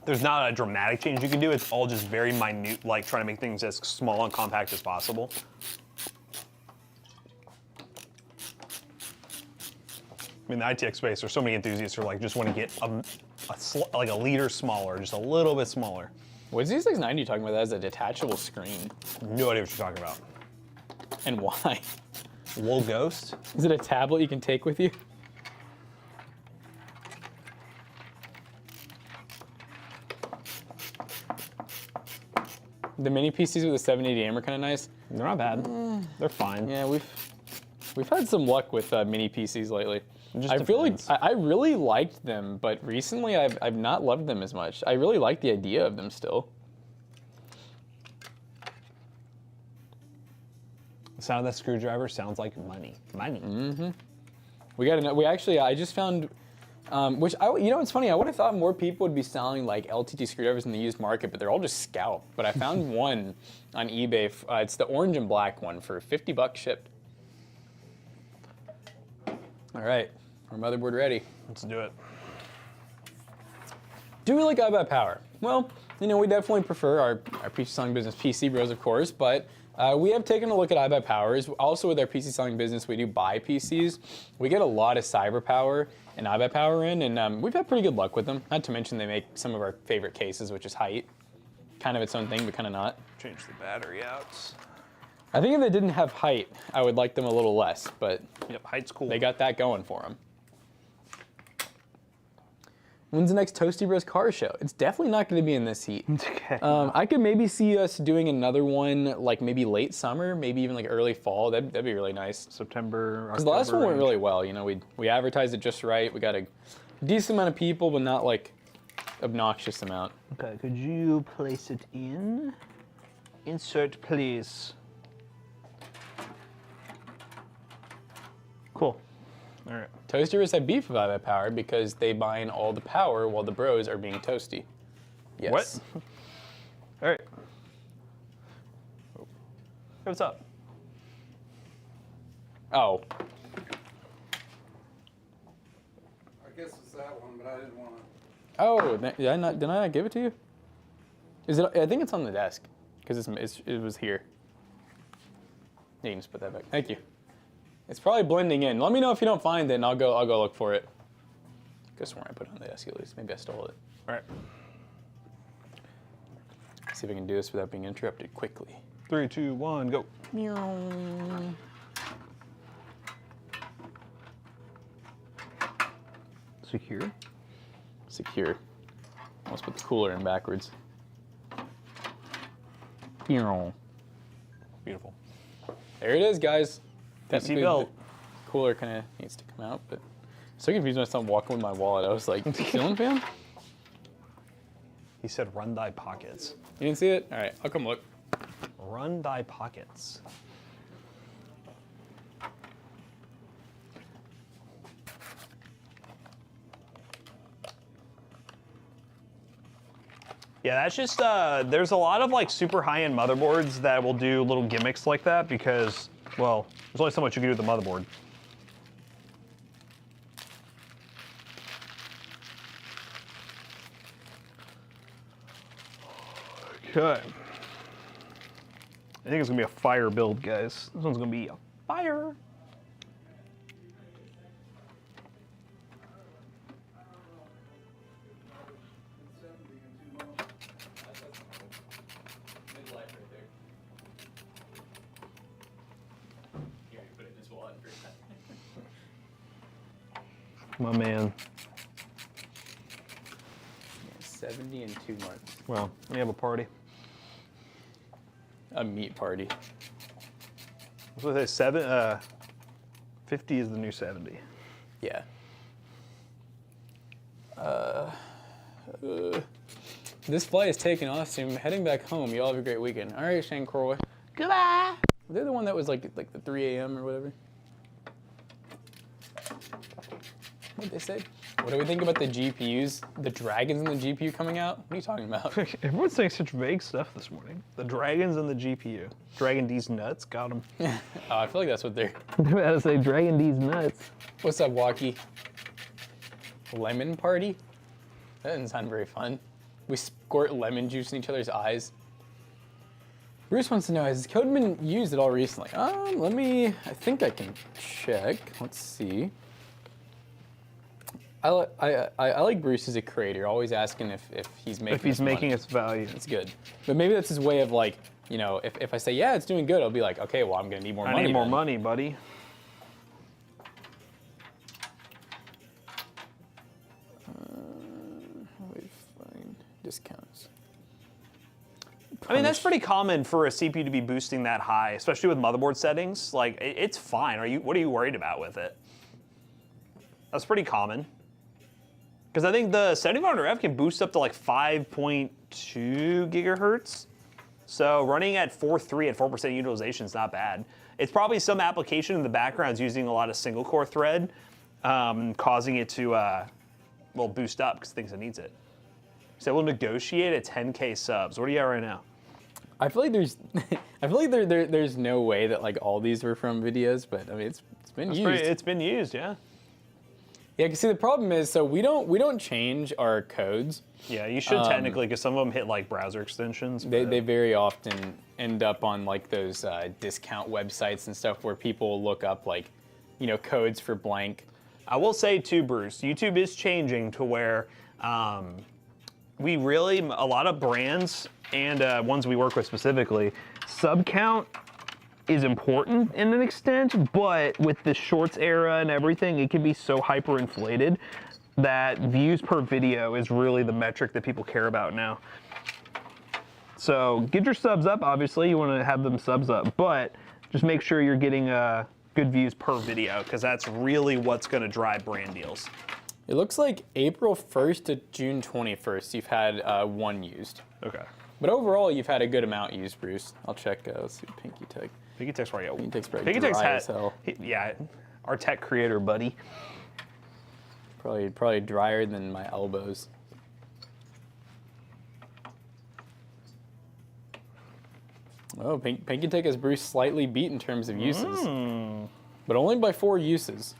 there's not a dramatic change you can do. It's all just very minute, like trying to make things as small and compact as possible. I mean, the ITX space, there's so many enthusiasts who are like just want to get like a liter smaller, just a little bit smaller. What's Z690 talking about that as a detachable screen? No idea what you're talking about. And why? Lol Ghost? Is it a tablet you can take with you? The mini PCs with the 780M are kind of nice. They're not bad. They're fine. Yeah, we've had some luck with mini PCs lately. Just I feel like depends. I really liked them, but recently I've not loved them as much. I really like the idea of them still. The sound of that screwdriver sounds like money. Money. Mm-hmm. I just found, it's funny, I would have thought more people would be selling like LTT screwdrivers in the used market, but they're all just scalped. But I found one on eBay, it's the orange and black one for $50 shipped. All right, our motherboard ready. Let's do it. Do we like iBuy Power? Well, we definitely prefer our PC selling business PC bros, of course, but we have taken a look at iBuy Powers. Also with our PC selling business, we do buy PCs. We get a lot of Cyber Power and iBuy Power in, and we've had pretty good luck with them. Not to mention they make some of our favorite cases, which is height. Kind of its own thing, but kind of not. Change the battery out. I think if they didn't have height, I would like them a little less, but Yep, height's cool. they got that going for them. When's the next Toasty Bros car show? It's definitely not going to be in this heat. Okay. I could maybe see us doing another one, like maybe late summer, maybe even like early fall. That'd be really nice. September, Because the last one went really well. We advertised it just right. We got a decent amount of people, but not like obnoxious amount. Okay, could you place it in? Insert, please. Cool. All right. Toasters have beef with iBuy Power because they buy in all the power while the bros are being toasty. Yes. What? All right. Hey, what's up? Oh. I guess it's that one, but I didn't want to. Oh, did I not give it to you? Is it? I think it's on the desk because it was here. You can just put that back. Thank you. It's probably blending in. Let me know if you don't find it, and I'll go look for it. Could swear I put it on the desk at least. Maybe I stole it. All right. See if I can do this without being interrupted quickly. 3, 2, 1, go. Secure. Secure. Almost put the cooler in backwards. There Beautiful. it is, guys. Technically, built. the cooler kind of needs to come out, but I'm so confused myself walking with my wallet. I was like, ceiling fan? He said, "Run thy pockets." You didn't see it? All right, I'll come look. Run thy pockets. Yeah, that's just, there's a lot of like super high-end motherboards that will do little gimmicks like that because, well, there's only so much you can do with the motherboard. Okay. I think it's gonna be a fire build, guys. This one's gonna be a fire. My man. 70 in 2 months. Well, we have a party. A meat party. I was gonna say 50 is the new 70. Yeah. This flight is taking off soon. I'm heading back home. Y'all have a great weekend. All right, Shane Corway. Goodbye. They're the one that was like the 3 a.m. or whatever. What'd they say? What do we think about the GPUs? The dragons in the GPU coming out? What are you talking about? Everyone's saying such vague stuff this morning. The dragons and the GPU. Dragon D's nuts, got him. Oh, I feel like that's what they're... They're about to say Dragon D's nuts. What's up, Walkie? Lemon party? That doesn't sound very fun. We squirt lemon juice in each other's eyes. Bruce wants to know, has code been used at all recently? I think I can check. Let's see. I like Bruce as a creator, always asking if he's making If he's making money. its value. It's good. But maybe that's his way of like, you know, if I say, yeah, it's doing good, I'll be like, okay, well, I'm gonna need more money. I need more then. money, buddy. Wait, find discounts. I mean, that's pretty common for a CPU to be boosting that high, especially with motherboard settings. Like, it's fine. What are you worried about with it? That's pretty common. Because I think the 7500F can boost up to like 5.2 gigahertz. So running at 4.3 at 4% utilization is not bad. It's probably some application in the background is using a lot of single core thread, causing it to, well, boost up because it thinks it needs it. So we'll negotiate at 10K subs. What are you at right now? I feel like there's no way that like all these were from videos, but I mean it's been used. It's been used, yeah. Yeah, because see the problem is, so we don't change our codes. Yeah, you should technically, because some of them hit like browser extensions. They very often end up on like those discount websites and stuff where people look up like, you know, codes for blank. I will say too, Bruce, YouTube is changing to where a lot of brands and ones we work with specifically, sub count is important in an extent, but with the shorts era and everything, it can be so hyperinflated that views per video is really the metric that people care about now. So get your subs up, obviously, you want to have them subs up, but just make sure you're getting good views per video, because that's really what's going to drive brand deals. It looks like April 1st to June 21st, you've had one used. Okay. But overall, you've had a good amount used, Bruce. I'll check, let's see, Pinky Tech. Pinky Tech's probably Pinky Tech's probably dry as hell. Yeah, our tech creator, buddy. Probably drier than my elbows. Oh, Pinky Tech has Bruce slightly beat in terms of uses, but only by 4 uses.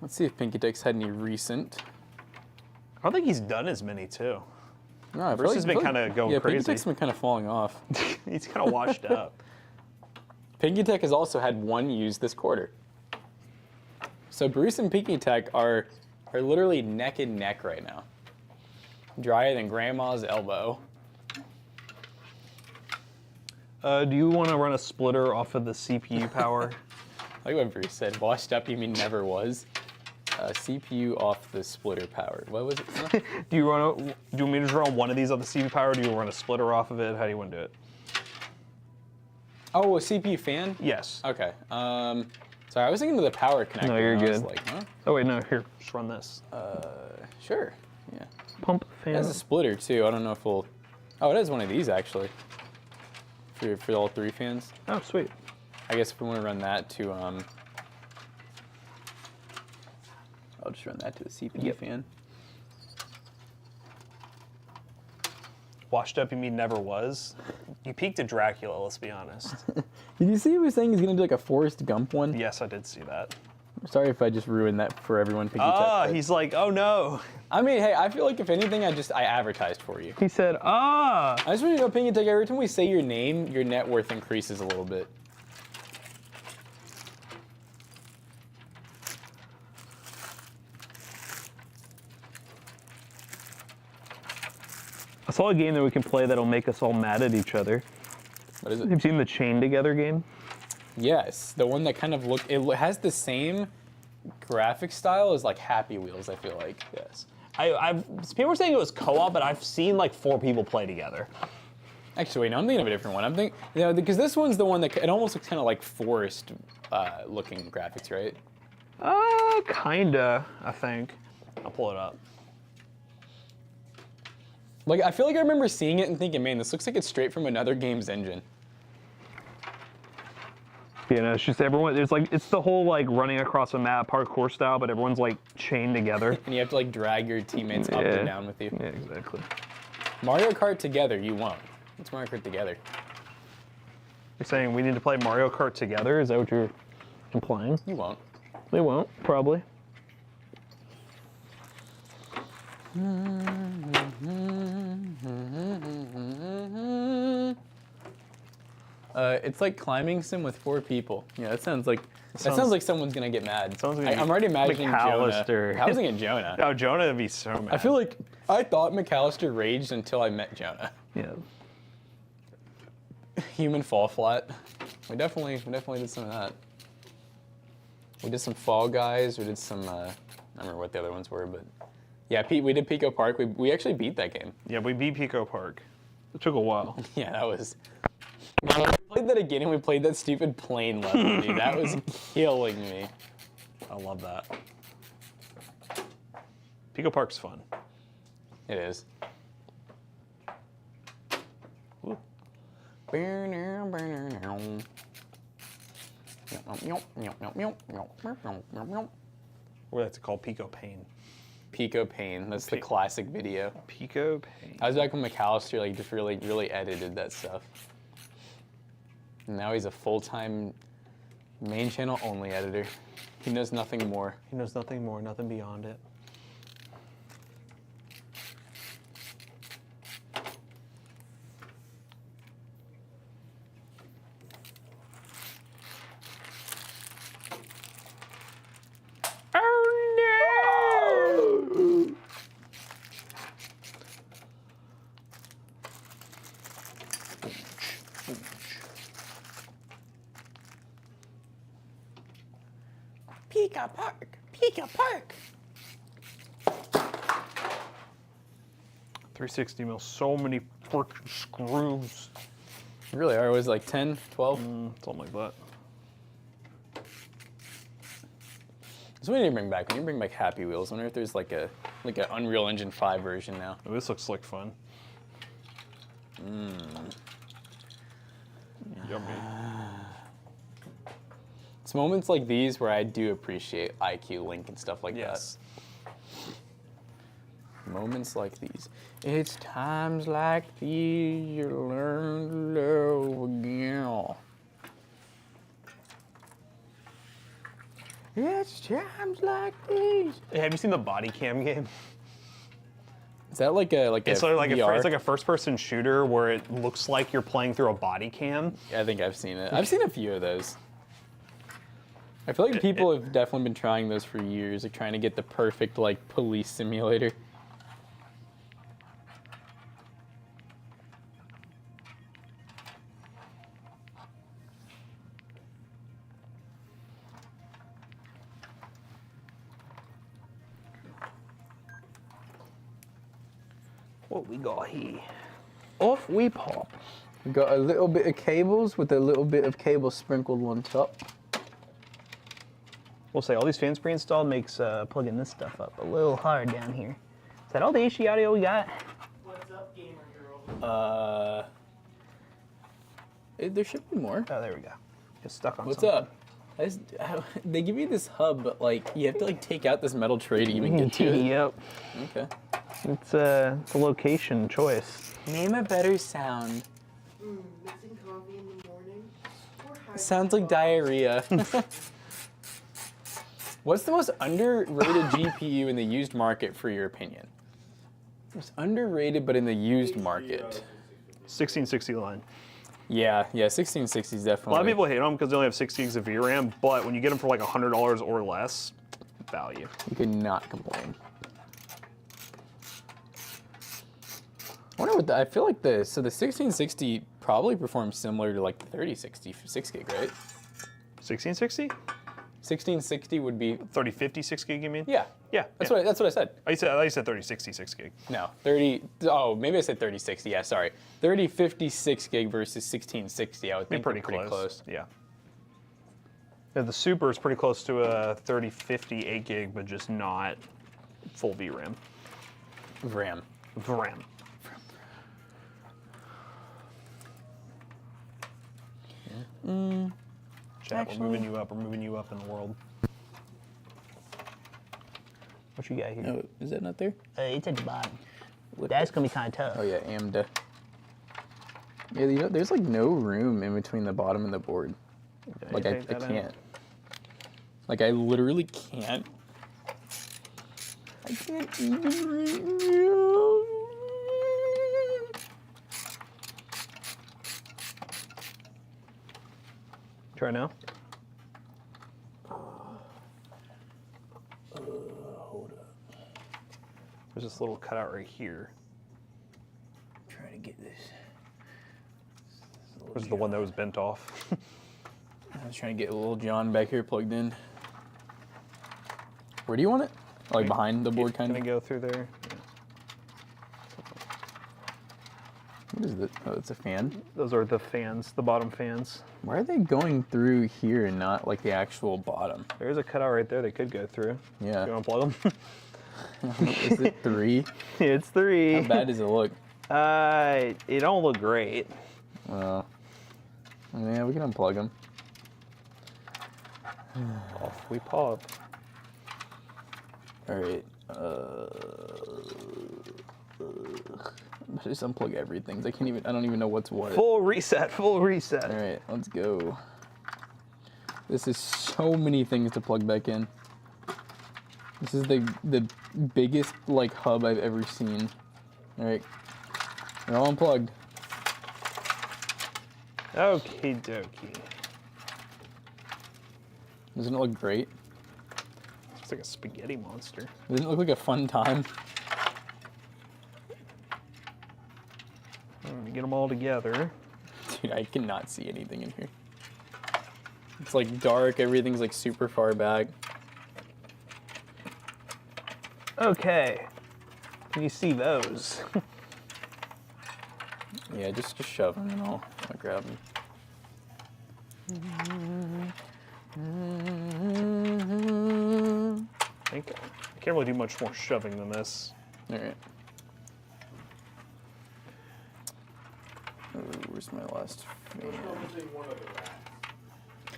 Let's see if Pinky Tech's had any recent. I don't think he's done as many too. No, Bruce has been kind of going crazy. Pinky Tech's been kind of falling off. He's kind of washed up. Pinky Tech has also had 1 used this quarter. So Bruce and Pinky Tech are literally neck and neck right now. Drier than grandma's elbow. Do you want to run a splitter off of the CPU power? Like what Bruce said, washed up you mean never was. CPU off the splitter power. What was it? Do you want me to run one of these on the CPU power, or do you run a splitter off of it? How do you want to do it? Oh, a CPU fan? Yes. Okay. Sorry, I was thinking of the power connector. No, you're and I was good. like, huh? Oh wait, no, here, just run this. Sure. Yeah. Pump fan. It has a splitter too. I don't know if we'll. Oh, it has one of these actually. For all 3 fans. Oh, sweet. I guess if we want to run that to I'll just run that to a CPU fan. Washed up, you mean never was? You peaked at Dracula, let's be honest. Did you see he was saying he's gonna do like a Forrest Gump one? Yes, I did see that. Sorry if I just ruined that for everyone. He's like, oh no. I mean, hey, I feel like if anything, I advertised for you. He said, I just want you to know, Piggy Tech, every time we say your name, your net worth increases a little bit. I saw a game that we can play that'll make us all mad at each other. What is it? Have you seen the Chain Together game? Yes, the one that kind of it has the same graphic style as like Happy Wheels, I feel like. Yes. People were saying it was co-op, but I've seen like 4 people play together. Actually, wait, no, I'm thinking of a different one. I'm thinking, because this one's the one that it almost looks kind of like forest looking graphics, right? Kinda, I think. I'll pull it up. Like, I feel like I remember seeing it and thinking, man, this looks like it's straight from another game's engine. You know, it's just everyone, it's the whole like running across a map, parkour style, but everyone's like chained together. And you have to like drag your teammates up and down with you. Yeah, exactly. Mario Kart Together, you won't. What's Mario Kart Together? You're saying we need to play Mario Kart together? Is that what you're implying? You won't. We won't, probably. It's like climbing sim with 4 people. Yeah, that sounds like someone's gonna get mad. I'm already imagining McAllister. Jonah. I was thinking Jonah. Oh, Jonah would be so mad. I feel like I thought McAllister raged until I met Jonah. Yeah. Human fall flat. We definitely did some of that. We did some Fall Guys. We did some. I don't remember what the other ones were, but yeah, we did Pico Park. We actually beat that game. Yeah, we beat Pico Park. It took a while. Yeah, that was. Man, we played that again, and we played that stupid plane level, dude. That was killing me. I love that. Pico Park's fun. It is. Ooh. Or that's called Pico Pain. Pico Pain. That's the classic video. Pico Pain. I was back when McAllister like just really edited that stuff. And now he's a full-time main channel only editor. He knows nothing more. He knows nothing more, nothing beyond it. Pico Park! Pico Park! 360 mil, so many freaking screws. Really, are always like 10, 12? Something like that. So what do you bring back? When you bring back Happy Wheels, I wonder if there's like an Unreal Engine 5 version now. Oh, this looks like fun. Yummy. It's moments like these where I do appreciate IQ Link and stuff like that. Moments like these. It's times like these you learn to love again. It's times like these. Hey, have you seen the body cam game? Is that like a It's VR? it's like a first-person shooter where it looks like you're playing through a body cam. I think I've seen it. I've seen a few of those. I feel like people have definitely been trying those for years, like trying to get the perfect like police simulator. What we got here? Off we pop. We got a little bit of cables with a little bit of cable sprinkled on top. We'll say all these fans pre-installed makes plugging this stuff up a little hard down here. Is that all the HD audio we got? What's up, gamer girl? There should be more. Oh, there we go. Just stuck on What's something. up? They give you this hub, but like you have to like take out this metal tray to even get to it. Yep. Okay. It's a location choice. Name a better sound. Mixing coffee in the morning. Or high Sounds like diarrhea. What's the most underrated GPU in the used market, for your opinion? Most underrated, but in the used market. 1660 line. Yeah, 1660 is definitely. A lot of people hate them because they only have 6 gigs of VRAM, but when you get them for like $100 or less, value. You could not complain. I wonder what I feel like the 1660 probably performs similar to like the 3060 for 6 gig, right? 1660? 1660 would be 3050 6 gig, you mean? yeah. Yeah. That's yeah. what I said. I thought you said 3060 6 gig. No, 30. Oh, maybe I said 3060. Yeah, sorry. 3056 gig versus 1660. I would think Pretty pretty close. Yeah. Yeah, the Super is pretty close to a 3050 8 gig, but just not full VRAM. RAM. VRAM. Chat, we're moving you up. We're moving you up in the world. What you got here? Oh, is that not there? It's at the bottom. That's gonna be kind of tough. Oh yeah, AMD. Yeah, you know, there's like no room in between the bottom and the board. Like I take that out? can't. Like I literally can't. I can't even right now. Try now. Hold up. There's this little cutout right here. I'm trying to get this. This is the one that was bent off. I was trying to get a little John back here plugged in. Where do you want it? Like behind the board, kind Gonna of. go through there. What is it? Oh, it's a fan. Those are the fans, the bottom fans. Why are they going through here and not like the actual bottom? There's a cutout right there they could go through. Yeah. You want to plug them? Is it 3? It's 3. How bad does it look? It don't look great. Well, yeah, we can unplug them. Off we pop. All right. Just unplug everything. I can't even. I don't even know what's what. Full reset. Full reset. All right, let's go. This is so many things to plug back in. This is the biggest like hub I've ever seen. All right, they're all unplugged. Okie dokie. Doesn't it look great? It's like a spaghetti monster. Doesn't it look like a fun time? Let me get them all together. Dude, I cannot see anything in here. It's like dark. Everything's like super far back. Okay. Can you see those? Yeah, just shove them and I'll grab them. I can't really do much more shoving than this. All right. Oh, where's my last fan? one of the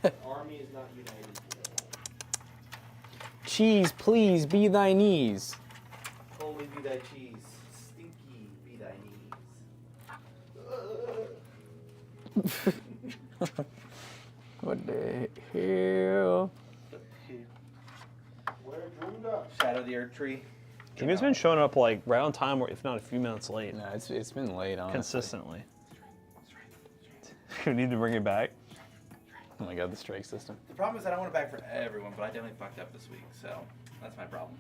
rats. Army is not united. Cheese, please be thy knees. Only be thy cheese. Stinky be thy knees. What the hell? Shadow the Earth Tree. Jimmy been showing up like right on time, or if not a few minutes late. No, it's been late, honestly. Consistently. We need to bring it back. Oh my god, the strike system. The problem is I don't want it back for everyone, but I definitely fucked up this week, so that's my problem.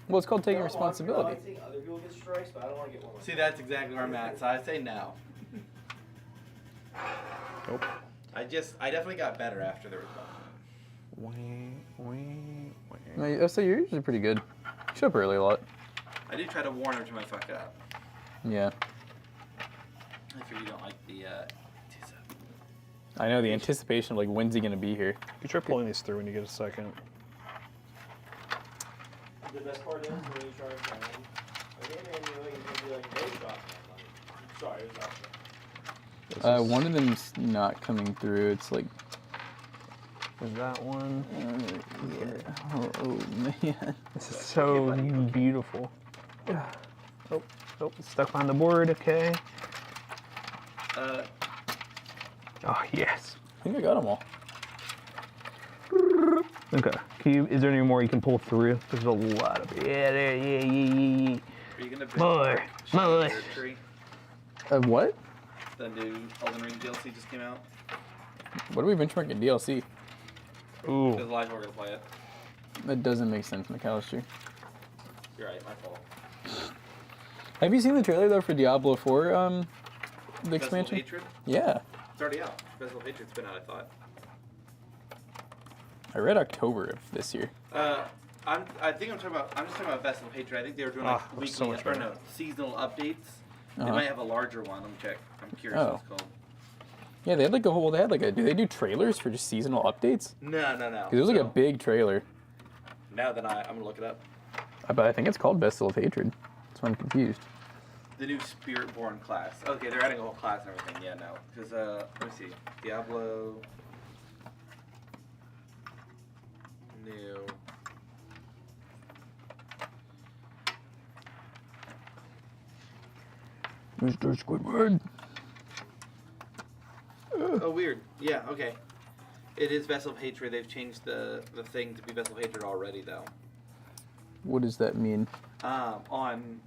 Well, it's called taking responsibility. I think other people get strikes, but I don't want to get one. See, that's exactly where I'm at, so I say no. Nope. I definitely got better after the rebuttal. No, so you're usually pretty good. You show up early a lot. I do try to warn every time I fuck up. Yeah. I figure you don't like the tease up. I know the anticipation of like when's he gonna be here. You try pulling these through when you get a second. The best part is when you try to find them. Like, hey man, you know, you can be like, no shot, man. Like, sorry, it was awesome. One of them's not coming through. It's like, There's that one. yeah. Oh man. This is so beautiful. Oh, it's stuck behind the board. Okay. Uh, Oh yes. I think I got them all. Okay. Is there any more you can pull through? There's a lot of. Yeah, there. Yeah. are you gonna More. More. Tree? What? The new Elden Ring DLC just came out. What are we benchmarking DLC? Ooh. Because live we're gonna play it. That doesn't make sense, McAllister. You're right, my fault. Have you seen the trailer though for Diablo 4? The Vessel of expansion. Hatred? Yeah, It's already out. Vessel of Hatred's been out, I thought. I read October of this year. I'm just talking about Vessel of Hatred. I think they were doing like Ah, weekly, so much or better. no, seasonal updates. They Uh-huh. might have a larger one. Let me check. I'm curious what it's called. Yeah, they had like a whole. They had like a. Do they do trailers for just seasonal updates? No. Because it was like a big trailer. Now then I'm gonna look it up. But I think it's called Vessel of Hatred. That's why I'm confused. The new Spiritborn class. Okay, they're adding a whole class and everything. Yeah, no. Because, let me see. Diablo. New. Mr. Squidward. Oh, weird. Yeah, okay. It is Vessel of Hatred. They've changed the thing to be Vessel of Hatred already, though. What does that mean? On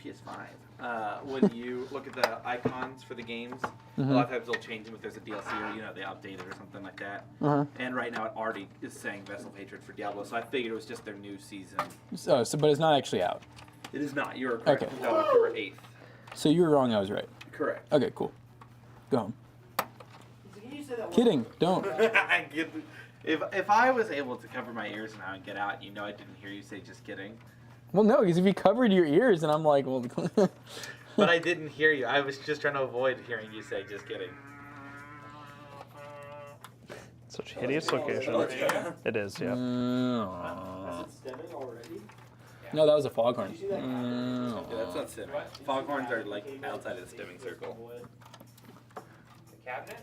PS5. When you look at the icons for the games, a Mm-hmm. lot of times they'll change them if there's a DLC or, they update it or something like that. Uh-huh. And right now it already is saying Vessel of Hatred for Diablo, so I figured it was just their new season. But it's not actually out. It is not. You are correct. Okay. It's out October 8th. So you were wrong. I was right. Correct. Okay, cool. Go home. Can you say that one Kidding. Don't. If I was able to cover my ears now and get out, I didn't hear you say just kidding. Well, no, because if you covered your ears, and I'm like, well. But I didn't hear you. I was just trying to avoid hearing you say just kidding. Such a hideous location. It is. Yeah. Is it stemming already? No, that was a foghorn. Did you see that? Yeah, that's not stemming. Foghorns are like outside of the stemming circle. The cabinet?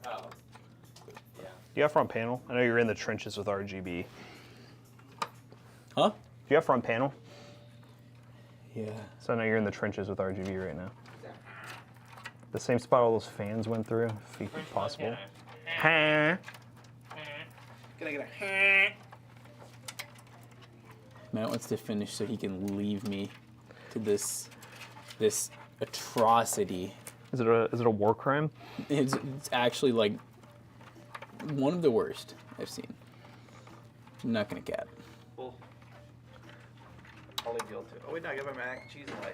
Oh. Do you have front panel? I know you're in the trenches with RGB. Huh? Do you have front panel? Yeah. So I know you're in the trenches with RGB right now. The same spot all those fans went through, if possible. Huh? Can I get a Matt wants to finish so he can leave me to this atrocity. Is it a war crime? It's actually like one of the worst I've seen. I'm not gonna cap. Well, I'll leave you too. Oh wait, no, I got my mac and cheese away.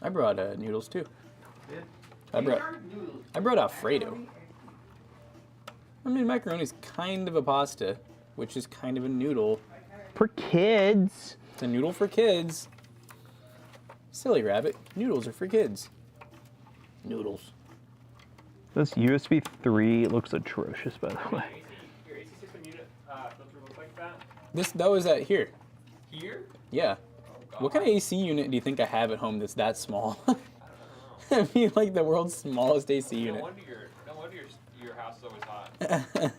I brought noodles too. Yeah. I brought Alfredo. I mean, macaroni's kind of a pasta, which is kind of a noodle. For kids. It's a noodle for kids. Silly rabbit. Noodles are for kids. Noodles. This USB 3 looks atrocious, by the way. Your AC system unit filter looks like that? That was at here. Here? Yeah. What kind of AC unit do you think I have at home that's that small? I mean, like the world's smallest AC No unit. wonder your house is always hot.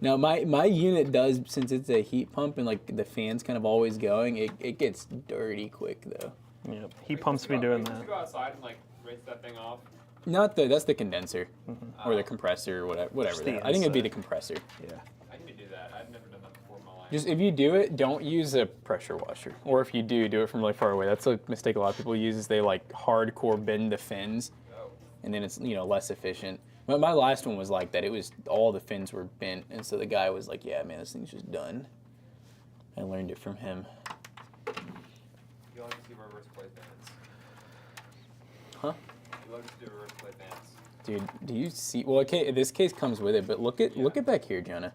Now my unit does, since it's a heat pump and like the fan's kind of always going, it gets dirty quick though. Yep. He pumps me doing Are you that. supposed to go outside and like rinse that thing off? That's the condenser or the compressor or whatever. Just the I think it'd be inside. the compressor. Yeah. I need to do that. I've never done that before in my life. Just if you do it, don't use a pressure washer. Or if you do it from really far away. That's a mistake a lot of people use is they like hardcore bend the fins, and then it's less efficient. But my last one was like that. It was all the fins were bent, and so the guy was like, "Yeah, man, this thing's just done." I learned it from him. You like to see reverse plate fans. Huh? You like to do reverse plate fans. Dude, do you see? Well, okay, this case comes with it, but look at back here, Jonah.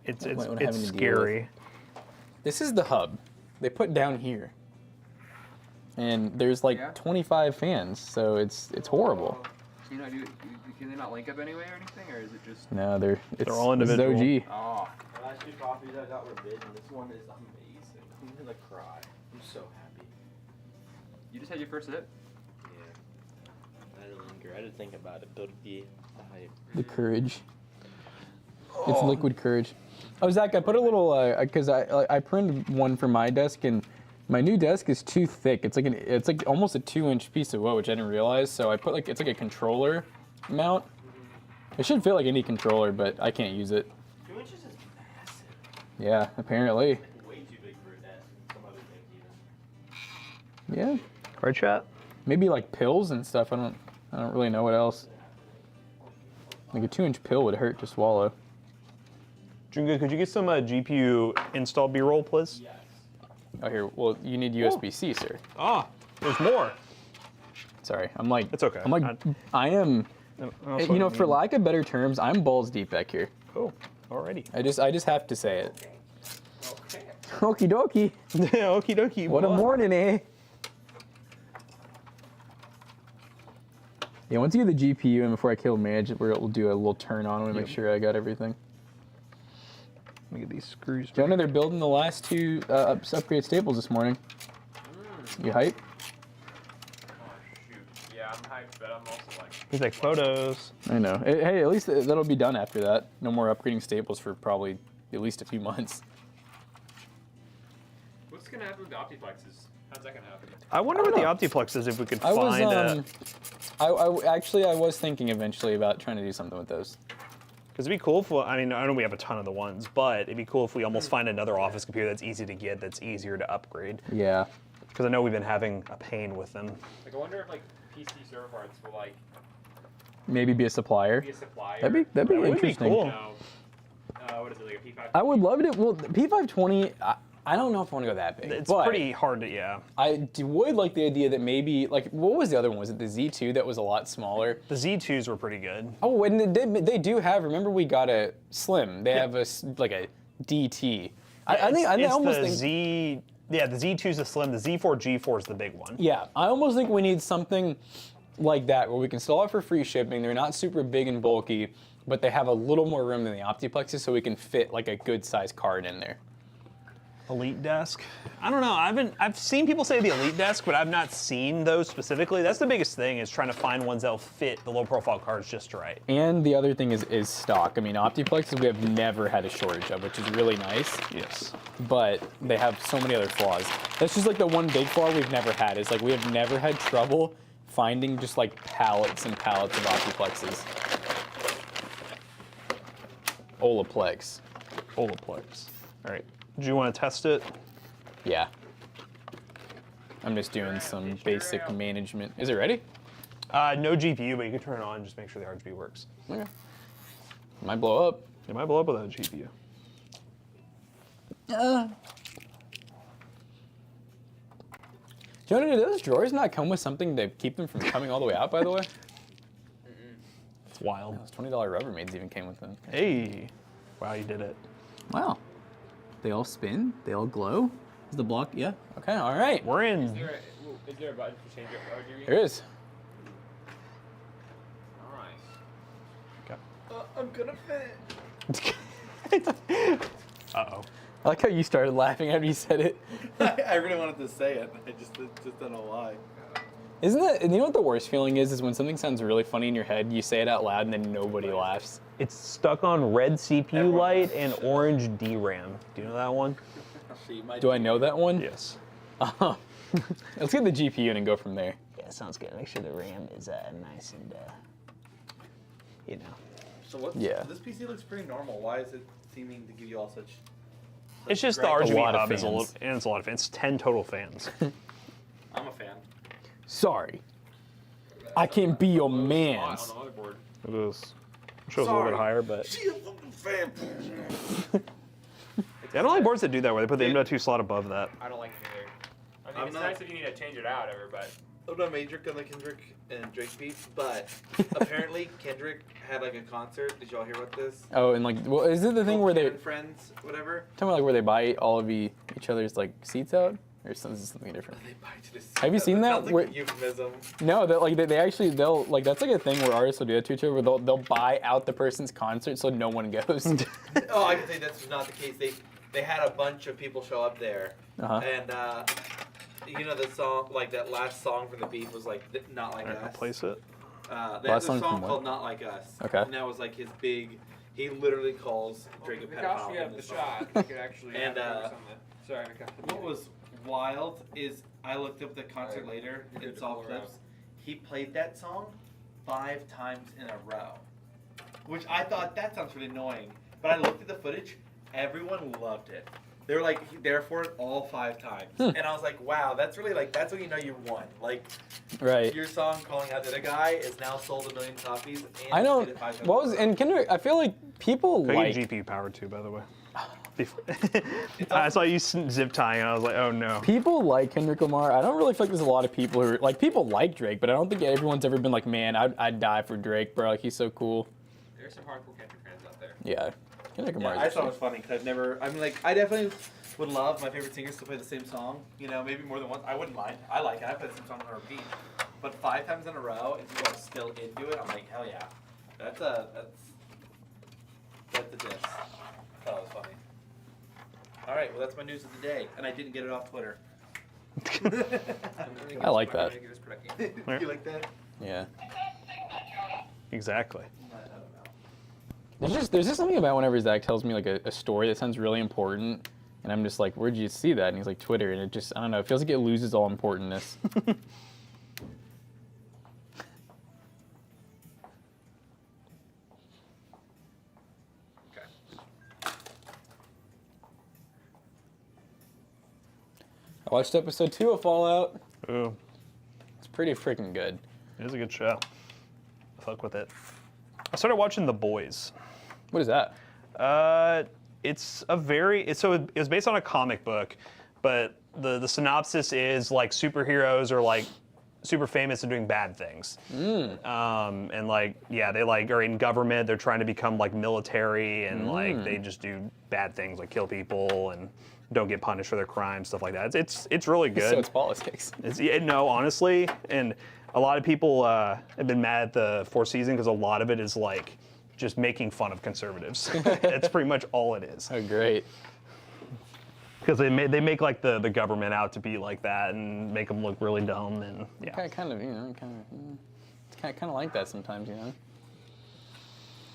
It's What I'm having to deal scary. This is the hub. They put down here, and there's like 25 fans, so it's horrible. Can they not link up anyway or anything, or is it just? No, they're all this is individual. OG. Oh, The last two coffees I got were bid, and this one is amazing. I'm gonna cry. I'm so happy. you just had your first sip. Yeah. I had to linger. I had to think about it, build the hype. The courage. It's liquid courage. Oh, Zach, I put a little because I printed one for my desk, and My new desk is too thick. It's like almost a 2-inch piece of wood, which I didn't realize. So I put it's like a controller mount. It should fit like any controller, but I can't use it. 2 inches is massive. Yeah, apparently. Way too big for a desk. Some other things even. Yeah. Card chat. Maybe like pills and stuff. I don't really know what else. Like a 2-inch pill would hurt to swallow. Junga, could you get some GPU install B-roll, please? Yes. Oh, here. Well, you need USB-C, sir. Ah, there's more. Sorry, I'm like. It's okay. I'm like. I am. That's You know, what I for mean. lack of better terms, I'm balls deep back here. Oh, already. I just have to say it. Okay. Okie dokie. Okie dokie. What a morning, eh? Yeah, once you get the GPU and before I kill Mage, we'll do a little turn on and make sure I got everything. Let me get these screws. Jonah, they're building the last 2 upgrade staples this morning. You hype? Oh, shoot. Yeah, I'm hyped, but I'm also like, He's like photos. I know. Hey, at least that'll be done after that. No more upgrading staples for probably at least a few months. what's gonna happen with the Optiplexes? How's that gonna happen? I wonder what the Optiplex is if we could I was find I was thinking eventually about trying to do something with those. Because it'd be cool if, I mean, I know we have a ton of the ones, but it'd be cool if we almost find another office computer that's easy to get, that's easier to upgrade. Yeah. Because I know we've been having a pain with them. Like, I wonder if like PC server parts will like Maybe be a supplier. be a supplier. That'd be That would be interesting. cool. You know, what is it, like a P5? I would love it. Well, P520. I don't know if I want to go that big. It's but pretty hard to, yeah. would like the idea that maybe like what was the other one? Was it the Z2 that was a lot smaller? The Z2s were pretty good. Oh, and they do have. Remember, we got a Slim. They have like a DT. I think I It's almost the think. Z, yeah, the Z2's the slim, the Z4 G4 is the big one. Yeah, I almost think we need something like that where we can still offer free shipping. They're not super big and bulky, but they have a little more room than the Optiplexes, so we can fit like a good sized card in there. Elite desk. I don't know. I've seen people say the Elite desk, but I've not seen those specifically. That's the biggest thing is trying to find ones that'll fit the low profile cards just right. And the other thing is stock. I mean, Optiplexes we have never had a shortage of, which is really nice. Yes. But they have so many other flaws. That's just like the one big flaw we've never had is like we have never had trouble finding just like pallets and pallets of Optiplexes. Olaplex. Olaplex. All right. Do you want to test it? Yeah. I'm just doing some basic management. Is it ready? No GPU, but you can turn it on. Just make sure the RGB works. Okay. Might blow up. It might blow up without a GPU. Jonah, do those drawers not come with something to keep them from coming all the way out, by the way? It's wild. Those $20 Rubbermaids even came with them. Hey. Wow, you did it. Wow. They all spin? They all glow? Is the block? Yeah. Okay, all right. We're in. Is there a button to change it? RGB? There is. Alright. I'm gonna fit. Uh-oh. I like how you started laughing after you said it. I really wanted to say it. I just don't know why. Isn't that, you know what the worst feeling is when something sounds really funny in your head, you say it out loud and then nobody laughs. It's stuck on red CPU light and orange DRAM. Do you know that one? Do I know that one? Yes. Let's get the GPU and go from there. Yeah, sounds good. Make sure the RAM is nice and, you know. So what's Yeah. this PC looks pretty normal. Why is it seeming to give you all such? It's just the great- RGB lot of hub is a little, fans. and it's a lot of fans. 10 total fans. I'm a fan. Sorry. I can't be your On mans. the motherboard. It is. Shows a little bit higher, but She a fucking fan. I don't like boards that do that where they put the M.2 slot above that. I don't like it either. I mean, I'm it's not- nice if you need to change it out ever, but I'm not a major on the Kendrick and Drake beats, but apparently Kendrick had like a concert. Did y'all hear about this? Oh, and like, well, is it the thing where they, Karen friends, whatever. tell me like where they buy all of each other's like seats out? Or something different? They buy to this. Have you seen that? Sounds like Where- a euphemism. No, that like they actually they'll like that's like a thing where artists will do that to each other where they'll buy out the person's concert so no one goes. Oh, I can say that's not the case. They had a bunch of people show up there, Uh-huh. and you know the song, like that last song from the Beat was like Not Like Alright, I'll Us. place it. They Last had song a song from what? called Not Like Us. Okay. And that was like his big. He literally calls Drake a Because we pedophile. have in the the song. shot, we could actually And, have it on the. Sorry, Nika. What was wild is I looked up the concert later and saw clips. He played that song 5 times in a row, which I thought that sounds really annoying. But I looked at the footage. Everyone loved it. They were like there for it all 5 times, and I was like, wow, that's really like that's when you know you won. Like, Right. your song calling out the other guy is now sold 1 million copies. And I know. played it 5 times What in a was row. and Kendrick? I feel like people Could like get GPU power too, by the way. I saw you zip tying, and I was like, oh no. people like Kendrick Lamar. I don't really feel like there's a lot of people who are, like people like Drake, but I don't think everyone's ever been like, man, I'd die for Drake, bro. Like he's so cool. There's some hardcore Kendrick fans out there. Yeah. Kendrick Lamar. Yeah, I thought it was funny because I've never. I mean, like, I definitely would love my favorite singers to play the same song. You know, maybe more than once. I wouldn't mind. I like it. I play the same song on repeat. But 5 times in a row, and people are still into it. I'm like, hell yeah. That's a diss. That was funny. All right, well that's my news of the day, and I didn't get it off Twitter. I like that. You like that? Yeah. Exactly. I don't know. There's just something about whenever Zach tells me like a story that sounds really important, and I'm just like, where'd you see that? And he's like, Twitter, and it just, I don't know, it feels like it loses all importantness. I watched episode 2 of Fallout. Ooh, It's pretty freaking good. it is a good show. Fuck with it. I started watching The Boys. What is that? It's a very it was based on a comic book, but the synopsis is like superheroes are like super famous and doing bad things. And like yeah, they like are in government. They're trying to become like military and like they just do bad things like kill people and don't get punished for their crimes, stuff like that. It's really good. So it's politics. No, honestly, and a lot of people have been mad at the 4th season because a lot of it is like just making fun of conservatives. That's pretty much all it is. Oh, great. Because they make like the government out to be like that and make them look really dumb and yeah. Kind of, kind of like that sometimes, you know.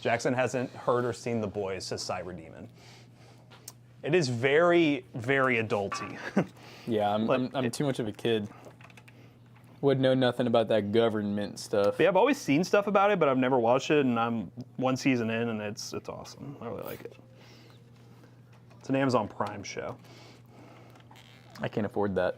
Jackson hasn't heard or seen The Boys, says Cyber Demon. It is very, very adulty. Yeah, I'm too much of a kid. Would know nothing about that government stuff. Yeah, I've always seen stuff about it, but I've never watched it, and I'm 1 season in, and it's awesome. I really like it. It's an Amazon Prime show. I can't afford that.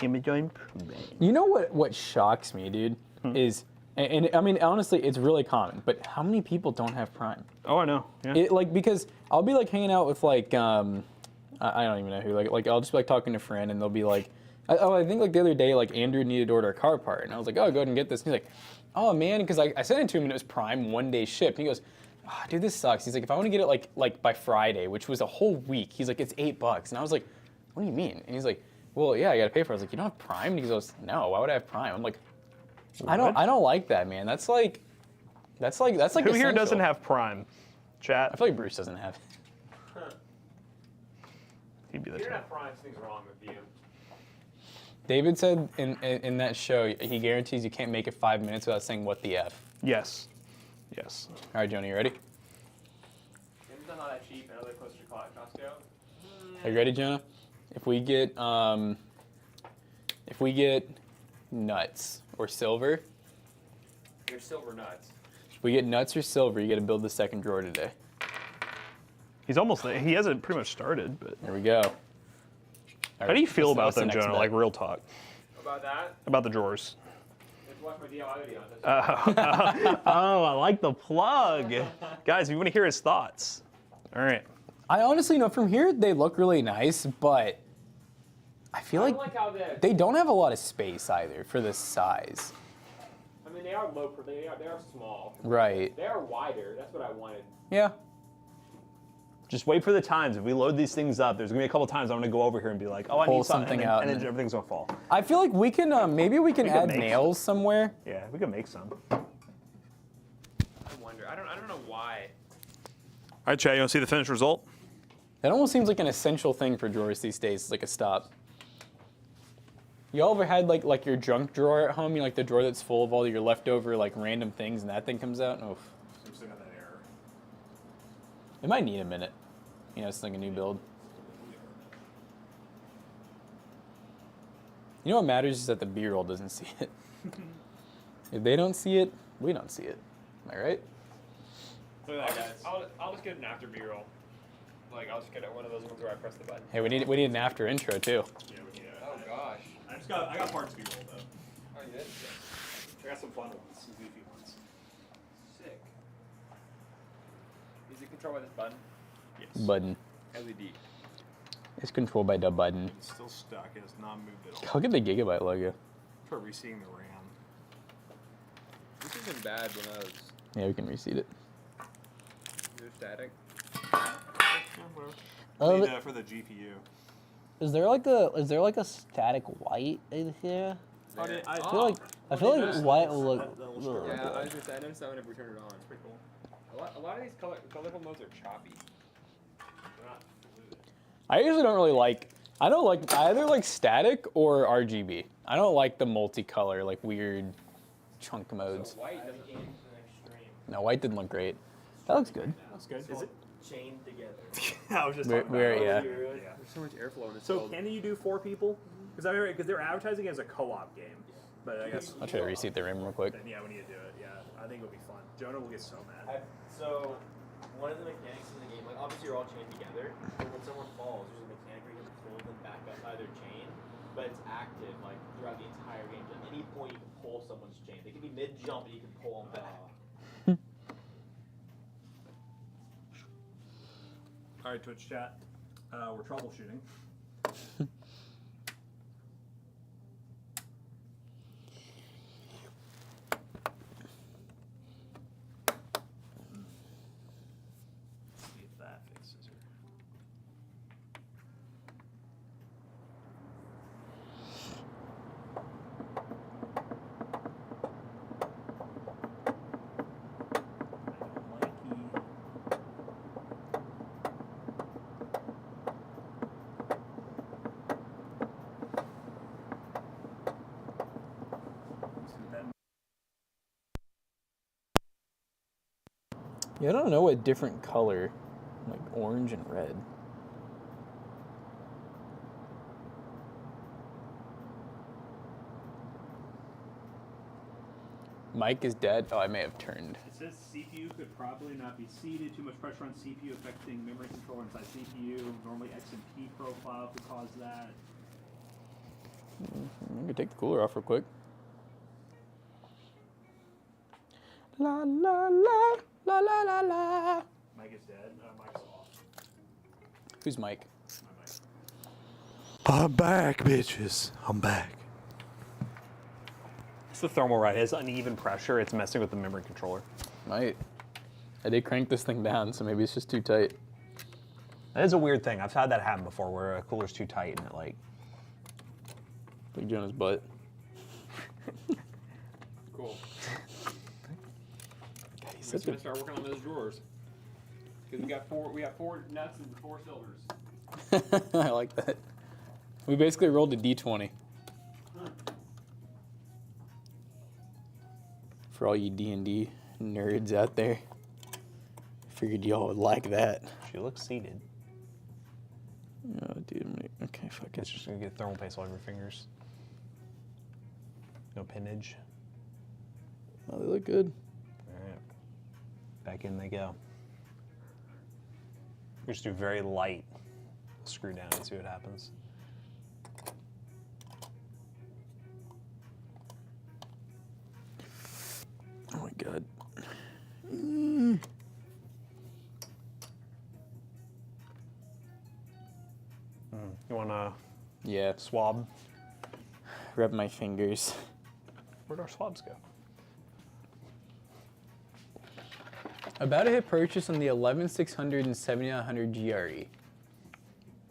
Amazon Prime. You know what shocks me, dude, is, and I mean, honestly, it's really common, but how many people don't have Prime? Oh, I know. Yeah. It, like, because I'll be like hanging out with like, I don't even know who, like I'll just be like talking to a friend and they'll be like, I think like the other day, like Andrew needed to order a car part and I was like, oh, go ahead and get this. And he's like, oh man, because I sent it to him and it was Prime 1 day shipped. And he goes, oh, dude, this sucks. He's like, if I want to get it like by Friday, which was a whole week, he's like, it's $8. And I was like, what do you mean? And he's like, well, yeah, I got to pay for it. I was like, you don't have Prime? And he goes, no, why would I have Prime? I'm like, I don't like that, man. That's like Who here essential. doesn't have Prime? Chat. I feel like Bruce doesn't have it. He'd be the You're top. not Prime, something's wrong with you. David said in that show, he guarantees you can't make it 5 minutes without saying what the F. Yes. Yes. All right, Joni, you ready? Amazon's not that cheap. I know they're close to Costco. Are you ready, Jonah? If we get nuts or silver, They're silver nuts. if we get nuts or silver, you got to build the second drawer today. He's almost there. He hasn't pretty much started, but. There we go. All How do you right, feel about what's the them, next Jonah? bet? Like real talk. About that, About the drawers. let's watch my DIY video on this. Oh, I like the plug. Guys, we want to hear his thoughts. All right. I honestly know from here they look really nice, but I feel I like don't like how they don't have a lot of space either for this size. I mean, they are low. They are small. Right. They are wider. That's what I wanted. Yeah. Just wait for the times. If we load these things up, there's gonna be a couple times I'm gonna go over here and be like, oh, I Pull need something, something and out then, and and then then- everything's gonna fall. I feel like we can maybe we can We could add make nails somewhere. Yeah, we can make some. I wonder. I don't know why. All right, Chad, you want to see the finished result? It almost seems like an essential thing for drawers these days. It's like a stop. Y'all ever had like your junk drawer at home? You know, like the drawer that's full of all your leftover like random things, and that thing comes out. Oof. I'm still got that error. It might need a minute. You know, it's like a new build. You know what matters is that the B-roll doesn't see it. If they don't see it, we don't see it. Am I right? Look at that, guys. I'll just get an after B-roll. Like, I'll just get one of those ones where I press the button. Hey, we need an after intro too. Yeah, we can. Oh gosh. I got parts B-roll though. Oh, you did? I got some fun ones, some goofy ones. Sick. Is it controlled by this button? Yes. Button. LED. It's controlled by the button. It's still stuck. It has not moved at all. Look at the Gigabyte logo. Try reseeing the RAM. This isn't bad when I was. Yeah, we can reseat it. Is it static? For the GPU. Is there like a static white in here? There. I feel like white will look. Yeah, I was gonna say, I noticed that whenever we turn it on. It's pretty cool. A lot of these colorful modes are choppy. I usually don't really like. I don't like either like static or RGB. I don't like the multicolor, like weird chunk modes. So white doesn't. No, white didn't look great. That looks good. That's good. Is it chained together? I was just Where, talking where about yeah. There's so much airflow in this. So can you do 4 people? Because they're advertising it as a co-op game, but I guess I'll try to reseat the RAM real quick. then yeah, we need to do it. Yeah, I think it'll be fun. Jonah will get so mad. So, one of the mechanics in the game, like obviously you're all chained together, but when someone falls, there's a mechanic where you can pull them back up out of their chain, but it's active like throughout the entire game. At any point you can pull someone's chain. They can be mid-jump and you can pull them back. All right, Twitch chat. We're troubleshooting. See if that fixes her. Yeah, I don't know what different color, like orange and red. Mike is dead. Oh, I may have turned. It says CPU could probably not be seated. Too much pressure on CPU affecting memory controller inside CPU. Normally XMP profile could cause that. I can take the cooler off real quick. La la la la la la la. Mike is dead. Mike's off. Who's Mike? My mic. I'm back, bitches. I'm back. It's the thermal right. It has uneven pressure. It's messing with the memory controller. Might. I did crank this thing down, so maybe it's just too tight. That is a weird thing. I've had that happen before where a cooler's too tight and it like... Like Jonah's butt. Cool. God, he's We're such gonna a... start working on those drawers. Because we got 4 nuts and 4 silvers. I like that. We basically rolled a d20. For all you D&D nerds out there. Figured y'all would like that. She looks seated. Oh, dude. Okay, fuck It's it. just gonna get thermal paste all over your fingers. No pinnage. Oh, they look good. Alright. Back in they go. We just do very light screw down and see what happens. Oh my god. You wanna Yeah, swab? rub my fingers. Where'd our swabs go? About to hit purchase on the 11600 and 7900 GRE.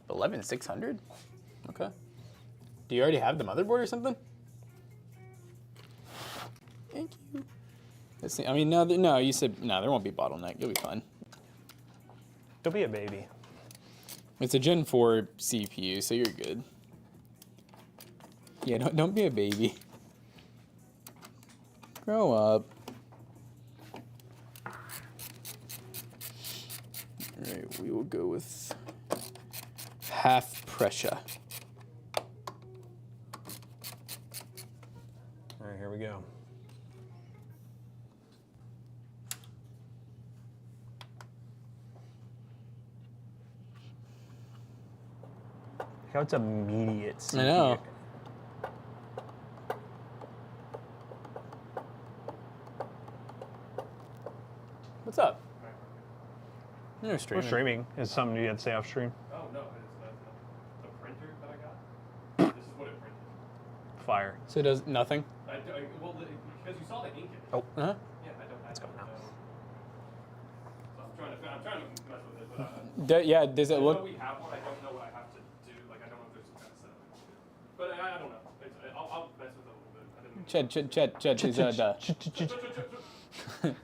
11600? Okay. Do you already have the motherboard or something? Thank you. Let's see. I mean, no, you said, no, there won't be bottleneck. You'll be fine. Don't be a baby. It's a Gen 4 CPU, so you're good. Yeah, don't be a baby. Grow up. Alright, we will go with half pressure. All right, here we go. Look how it's immediate. I know. What's up? You're streaming. We're streaming. Is something you had to say off stream? Oh no, it's the printer that I got. This is what it printed. Fire. So it does nothing? Well, because you saw the ink in it. Oh. Uh-huh. Yeah, I don't. Let's go now. So I'm trying to mess with it, but Yeah, does it I know look... we have one. I don't know what I have to do. Like I don't know if there's some kind of setup. But I don't know. I'll mess with it a little bit. I didn't. Chet, is No, it's okay.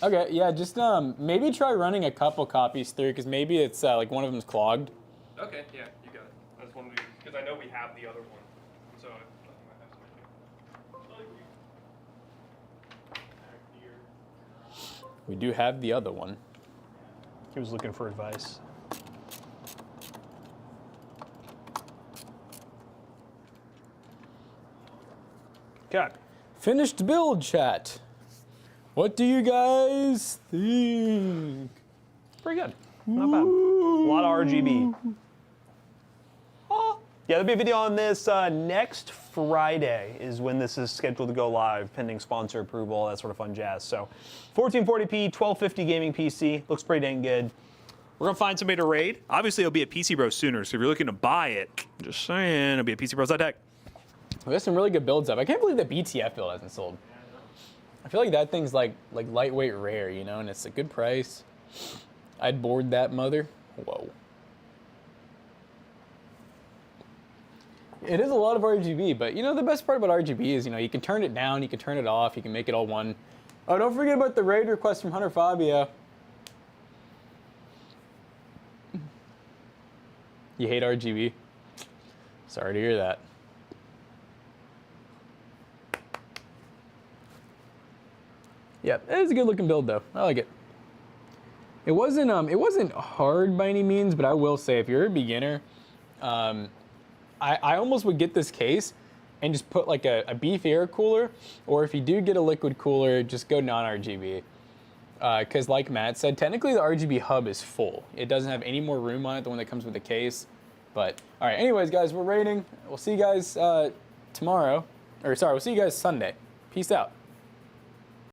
Okay, yeah, just maybe try running a couple copies through, because maybe it's like one of them's clogged. Okay, yeah, you got it. I just wanted to, because I know we have the other one. So I might have some idea. We do have the other one. He was looking for advice. Okay. Finished build, chat. What do you guys think? Pretty good. Not bad. A lot of RGB. Oh. Yeah, there'll be a video on this next Friday is when this is scheduled to go live, pending sponsor approval, all that sort of fun jazz. So 1440p, 1250 gaming PC. Looks pretty dang good. We're going to find somebody to raid. Obviously, it'll be at PC Bros sooner, so if you're looking to buy it, just saying, it'll be at PCBros.tech. There's some really good builds up. I can't believe the BTF build hasn't sold. I feel like that thing's like lightweight rare, you know, and it's a good price. I'd board that mother. Whoa. It is a lot of RGB, but you know the best part about RGB is, you know, you can turn it down, you can turn it off, you can make it all one. Oh, don't forget about the raid request from Hunter Fabio. You hate RGB? Sorry to hear that. Yeah, it is a good looking build though. I like it. It wasn't hard by any means, but I will say if you're a beginner, I almost would get this case and just put like a beef air cooler, or if you do get a liquid cooler, just go non-RGB. Because like Matt said, technically the RGB hub is full. It doesn't have any more room on it, the one that comes with the case. But all right, anyways, guys, we're rating. We'll see you guys tomorrow. Or sorry, we'll see you guys Sunday. Peace out.